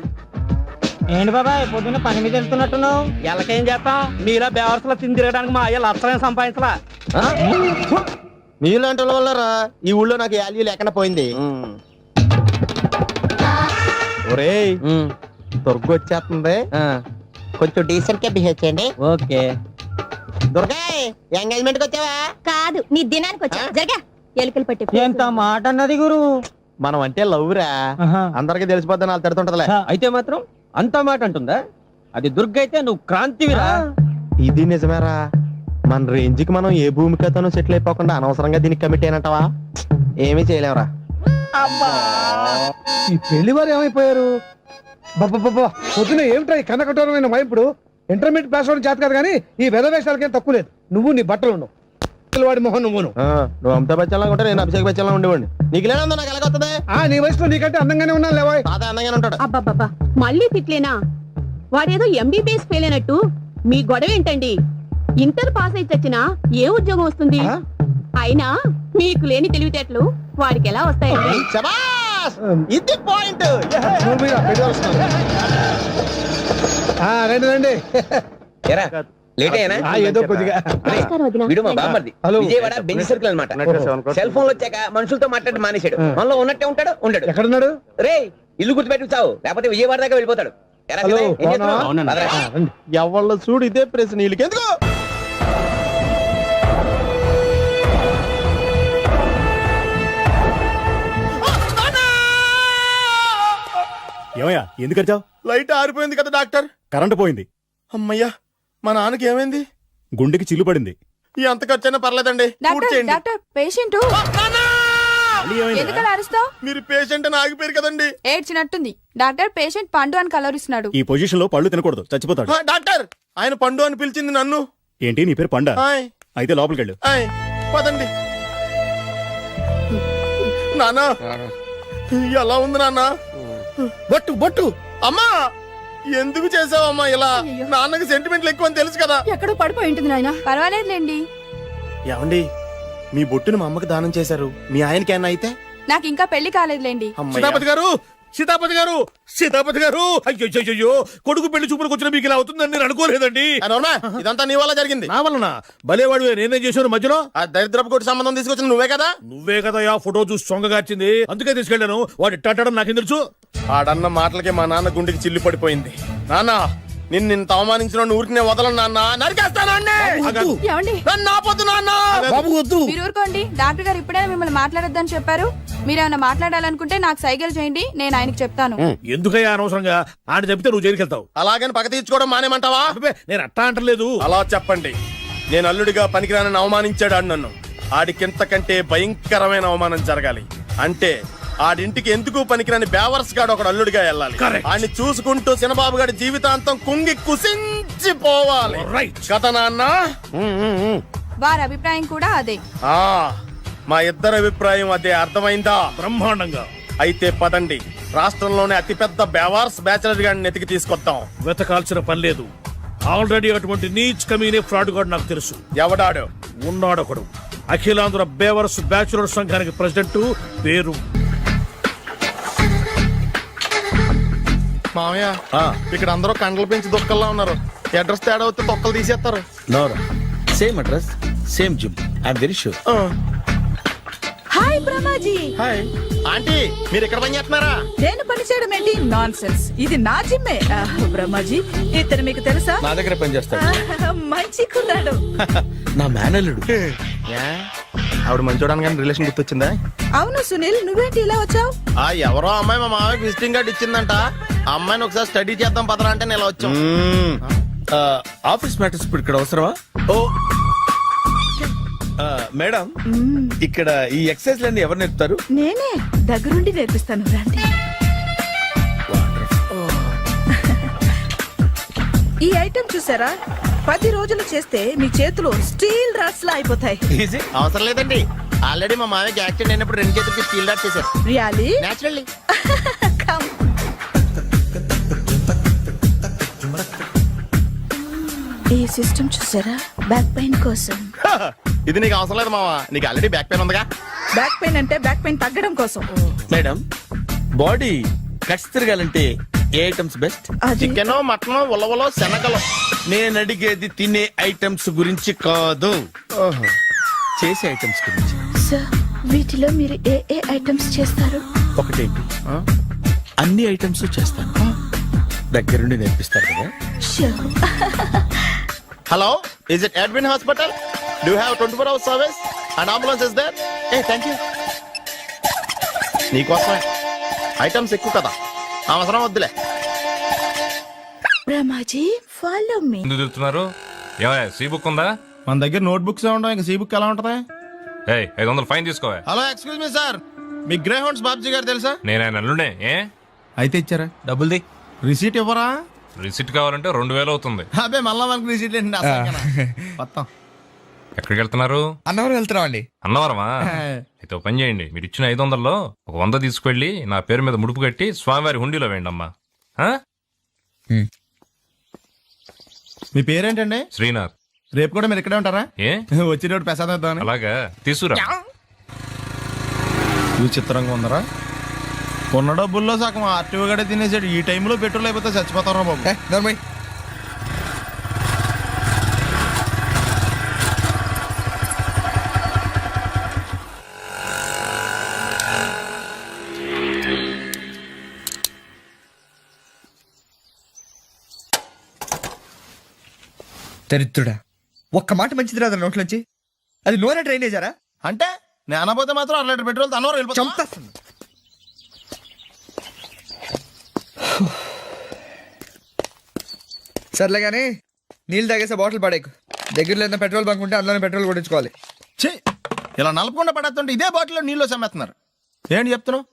ఏంటి బాబాయ్ పొద్దున్న పని మీద వెళ్తున్నట్టున్నావు? ఎలాకేం చేస్తాం? మీలా బేవర్సలో తిని తిరగడానికి మా అయ్య లక్షణం సంపాదించలా. మీలాంటి వాళ్ళ వల్లరా ఈ ఊళ్ళో నాకు వాల్యూ లేకుండా పోయింది. ఒరేయ్ దుర్గ వచ్చేస్తుంది, కొంచెం డీసెంట్ గా బిహేవ్ చేయండి. ఓకే. దుర్గా ఎంగేజ్మెంట్ కి వచ్చావా? కాదు, నీ దినానికి వచ్చా. జరగా ఎలుకలు పట్టి ఎంత మాట అన్నది గురు. మనం అంటే లవ్ రా. అందరికి తెలిసిపోద్ది వాళ్ళు తిడుతుంటదిలే. అయితే మాత్రం అంత మాట అంటుందా? అది దుర్గ అయితే నువ్వు క్రాంతివిరా. ఇది నిజమేరా. మన రేంజ్ కి మనం ఏ భూమికతోనూ సెటిల్ అయిపోకుండా అనవసరంగా దీనికి కమిట్ అయినట్టవా? ఏమీ చేయలేవురా. ఈ పెళ్లి వారు ఏమైపోయారు? పొద్దున ఏమిటా ఈ కన్నకఠోరమైన వైపుడు? ఇంటర్మీడియట్ పాస్ అవడం చేత కాదు కానీ ఈ వెధవేషాలకేం తక్కువ లేదు. నువ్వు నీ బట్టలు ఉండవు, వాడి మొహం నువ్వును. నువ్వు అమితాబ్ బచ్చన్ లాగా ఉంటే నేను అభిషేక్ బచ్చన్ లాగా ఉండేవాడిని. నీకు లేనందో నాకు ఎలాగొస్తుంది? నీ వయసులో నీకంటే అందంగానే ఉన్నాను లేవాయ్. తాత అందంగానే ఉంటాడు. అబ్బబ్బబ్బా మళ్ళీ తిట్లేనా? వాడేదో ఎంబీబీఎస్ ఫెయిల్ అయినట్టు మీ గొడవ ఏంటండి? ఇంటర్ పాస్ అయితే వచ్చినా ఏ ఉద్యోగం వస్తుంది? అయినా మీకు లేని తెలివితేటలు వాడికి ఎలా వస్తాయండి? శభాష్! ఇది పాయింట్. రండి రండి. లేట్ అయినా ఏదో కొద్దిగా. నమస్కారం వదినా. వీడు మా బామ్మర్ది. విజయవాడ బెంచ్ సర్కిల్ అన్నమాట. సెల్ ఫోన్ వచ్చాక మనుషులతో మాట్లాడి మానేశాడు. మనలో ఉన్నట్టే ఉంటాడు ఉండడు. ఎక్కడున్నాడు? రే ఇల్లు గుర్తుపెట్టి చావు, లేకపోతే విజయవాడ దాకా వెళ్ళిపోతాడు. ఎరా హలో, ఏం చేస్తున్నావు? పదరా. ఎవళ్ళ చూడు ఇదే ప్రెస్. నీళ్ళకి ఎందుకు? ఏమయ్యా ఎందుకు వచ్చావు? లైట్ ఆరిపోయింది కదా డాక్టర్. కరెంటు పోయింది. అమ్మయ్యా, మా నాన్నకి ఏమైంది? గుండెకి చిల్లు పడింది. ఎంత ఖర్చైనా పర్లేదండి. పూర్తి పేషెంట్ ఎందుకలా అరుస్తావు? మీరు పేషెంట్ అని ఆగిపోయారు కదండి. ఏడ్చినట్టుంది. డాక్టర్ పేషెంట్ పండు అని కలవరిస్తున్నాడు. ఈ పొజిషన్ లో పళ్ళు తినకూడదు, చచ్చిపోతాడు. డాక్టర్ ఆయన పండు అని పిలిచింది నన్ను. ఏంటి నీ పేరు పండా? ఆయ్, అయితే లోపలికి వెళ్ళు. ఆయ్, పదండి. నాన్న ఎలా ఉంది నాన్న? బొట్టు బొట్టు. అమ్మా ఎందుకు చేసావమ్మా ఇలా? నాన్నకి సెంటిమెంట్లు ఎక్కువ అని తెలుసు కదా. ఎక్కడో పడిపోయి ఉంటుంది నాయన. పర్వాలేదులేండి. ఏమండి మీ బొట్టును మా అమ్మకి దానం చేశారు, మీ ఆయనకి ఏమన్నా అయితే? నాకు ఇంకా పెళ్లి కాలేదులేండి. సీతాపతి గారు, సీతాపతి గారు, సీతాపతి గారు, అయ్యో కొడుకు పెళ్లి చూపులకు వచ్చిన మీకు ఇలా అవుతుందని నేను అనుకోలేదండి. ఇదంతా నీ వల్ల జరిగింది. నా వలన? భలేవాడు, నేనేం చేశాను మధ్యలో? ఆ దరిద్రపు కొట్టి సంబంధం తీసుకొచ్చిన నువ్వే కదా. నువ్వే కదా ఆ ఫోటో చూసి సొంగగార్చింది, అందుకే తీసుకెళ్లాను. వాడు ఇట్టాడడం నాకేం తెలుసు? ఆడన్న మాటలకి మా నాన్న గుండెకి చిల్లు పడిపోయింది. నాన్న నిన్ను అవమానించిన ఊరికి నేను వదలను నాన్న, నరికేస్తానండి. నన్ను ఆపొద్దు నాన్న. మీరు ఊరుకోండి. డాక్టర్ గారు ఇప్పుడే మిమ్మల్ని మాట్లాడొద్దని చెప్పారు. మీరేమైనా మాట్లాడాలనుకుంటే నాకు సైగలు చేయండి, నేను ఆయనకు చెప్తాను. ఎందుకయ్యా అనవసరంగా ఆయన చెప్తే నువ్వు జైలుకి వెళ్తావు? అలాగని పక్క తీర్చుకోవడం మానేమంటావా? నేను అట్టా అంటలేదు. అలా చెప్పండి. నేను అల్లుడిగా పనికిరానని అవమానించాడు ఆడు నన్ను. ఆడికింతకంటే భయంకరమైన అవమానం జరగాలి. అంటే ఆడింటికి ఎందుకు పనికిరాని బేవర్స్ గాడు ఒకడు అల్లుడిగా వెళ్ళాలి. ఆడిని చూసుకుంటూ చిన్నబాబు గారి జీవితాంతం కుంగి కుసించిపోవాలి. కదా నాన్న? వారి అభిప్రాయం కూడా అదే. ఆ, మా ఇద్దరి అభిప్రాయం అదే. అర్థమైందా? బ్రహ్మాండంగా. అయితే పదండి, రాష్ట్రంలోనే అతిపెద్ద బేవార్స్ బ్యాచిలర్ గాడిని ఎతికి తీసుకొద్దాం. వెతకాల్సిన పని లేదు. ఆల్రెడీ అటువంటి నీచ్ కమీనే ఫ్రాడ్ గాడు నాకు తెలుసు. ఎవడాడు? ఉన్నాడొకడు. అఖిలాంధ్ర బేవర్స్ బ్యాచులర్ సంఘానికి ప్రెసిడెంట్, పేరు మామయ్య. ఇక్కడ అందరూ కండలు పెంచి దుక్కల్లా ఉన్నారు. అడ్రస్ తేడా వస్తే తొక్కలు తీసేస్తారు. నోరా same address same gym I'm very sure. Hi Brahmaji. Hi aunty, మీరు ఇక్కడ పని చేస్తున్నారా? నేను పని చేయడం ఏంటి? Nonsense. ఇది నా జిమ్మే. బ్రహ్మాజీ ఇతను మీకు తెలుసా? నా దగ్గర పని చేస్తాడు. మంచి కుర్రాడు. నా మేనల్లుడు. ఆవిడ మంచి చూడడానికి రిలేషన్ గుర్తొచ్చిందా? అవును సునీల్, నువ్వేంటి ఇలా వచ్చావు? ఆ ఎవరో అమ్మాయి మా మామయ్యకి విజిటింగ్ కార్డు ఇచ్చిందంట. ఆ అమ్మాయిని ఒకసారి స్టడీ చేద్దాం పదరా అంటే నేను ఇలా వచ్చాం. ఆఫీస్ మ్యాటర్స్ ఇప్పుడు ఇక్కడ అవసరమా? ఓ మేడం, ఇక్కడ ఈ ఎక్సర్సైజ్ లన్నీ ఎవరు నేర్పుతారు? నేనే దగ్గరుండి నేర్పిస్తాను, రండి. ఈ ఐటెం చూసారా? 10 రోజులు చేస్తే మీ చేతులు స్టీల్ రాట్స్ లా అయిపోతాయి. ఈజీ. అవసరం లేదండి, ఆల్రెడీ మా మామయ్యకి యాక్సిడెంట్ అయినప్పుడు 2 చేతులకి స్టీల్ డాట్ చేశారు. రియాలీ? నేచురల్లీ. Come. ఈ సిస్టమ్ చూసారా? బ్యాక్ పెయిన్ కోసం. ఇది నీకు అవసరం లేదు మావా, నీకు ఆల్రెడీ బ్యాక్ పెయిన్ ఉందిగా. బ్యాక్ పెయిన్ అంటే బ్యాక్ పెయిన్ తగ్గడం కోసం. మేడం, బాడీ కట్స్ తిరగాలంటే ఏ ఐటమ్స్ బెస్ట్? అది చికెన్, మటన్, ఉలవలో, శనగలు. నేను అడిగేది తినే ఐటమ్స్ గురించి కాదు, చేసే ఐటమ్స్ గురించి. సార్, వీటిలో మీరు ఏ ఏ ఐటమ్స్ చేస్తారు? ఒకటేంటి, అన్ని ఐటమ్స్ చేస్తాను. దగ్గరుండి నేర్పిస్తారు కదా. Sure. Hello, is it admin hospital? Do have 24 hours service and ambulance is there? Thank you. నీకోసమే. ఐటమ్స్ ఎక్కువ కదా, అవసరం వద్దులే. Brahmaji, follow me. ఎందుకు తిరుగుతున్నారు? ఏమయ్య, సీ బుక్ ఉందా? మన దగ్గర నోట్ బుక్స్ ఉండవు, ఇంకా సీ బుక్ ఎలా ఉంటది? ఏయ్, 500 ఫైన్ తీసుకోవా. హలో, ఎక్స్క్యూజ్ మీ సార్, మీ గ్రే హౌండ్స్ బాబ్జీ గారు తెలుసా? నేను ఆయన అల్లుడే. ఏ అయితే ఇచ్చారా? డబ్బుల్ది. రిసీట్ ఇవ్వరా? రిసిట్ కావాలంటే 2000 అవుతుంది. అబ్బే మళ్ళా మనకు రిసీట్ ఏంటి? మొత్తం ఎక్కడికి వెళ్తున్నారు? అన్నవరం వెళ్తున్నామండి. అన్నవరమా? అయితే ఒక పని చేయండి, మీరు ఇచ్చిన 500లో ఒక 100 తీసుకెళ్లి నా పేరు మీద ముడుపు కట్టి స్వామివారి హుండీలో వేయండి అమ్మా. మీ పేరేంటండి? శ్రీనాథ్. రేపు కూడా మీరు ఇక్కడే ఉంటారా? ఏ వచ్చినప్పుడు ప్రసాదం ఇద్దామని. అలాగా, తీసుకురా. విచిత్రంగా ఉందరా, ఉన్న డబ్బుల్లో సగం ఆర్టీఓ గడే తినేసాడు. ఈ టైంలో పెట్రోల్ అయిపోతే చచ్చిపోతారా బాబు. దరిద్రుడా, ఒక్క మాట మంచిది రాదు నోట్లోంచి. అది నూనె డ్రైనేజారా? అంటే నేను అనబోతే మాత్రం 1 లీటర్ పెట్రోల్ తనవారు వెళ్ళిపోతాం. చంపేస్తుంది. సర్లే కానీ నీళ్ళు తాగేసే బాటిల్ పడేకు. దగ్గరలో ఏదైనా పెట్రోల్ బంక్ ఉంటే అందులోనే పెట్రోల్ కొట్టించుకోవాలి. ఇలా నలపకుండా పడేస్తుంటే ఇదే బాటిల్లో నీళ్ళు సమ్మేస్తున్నారు. ఏంటి చెప్తున్నావు?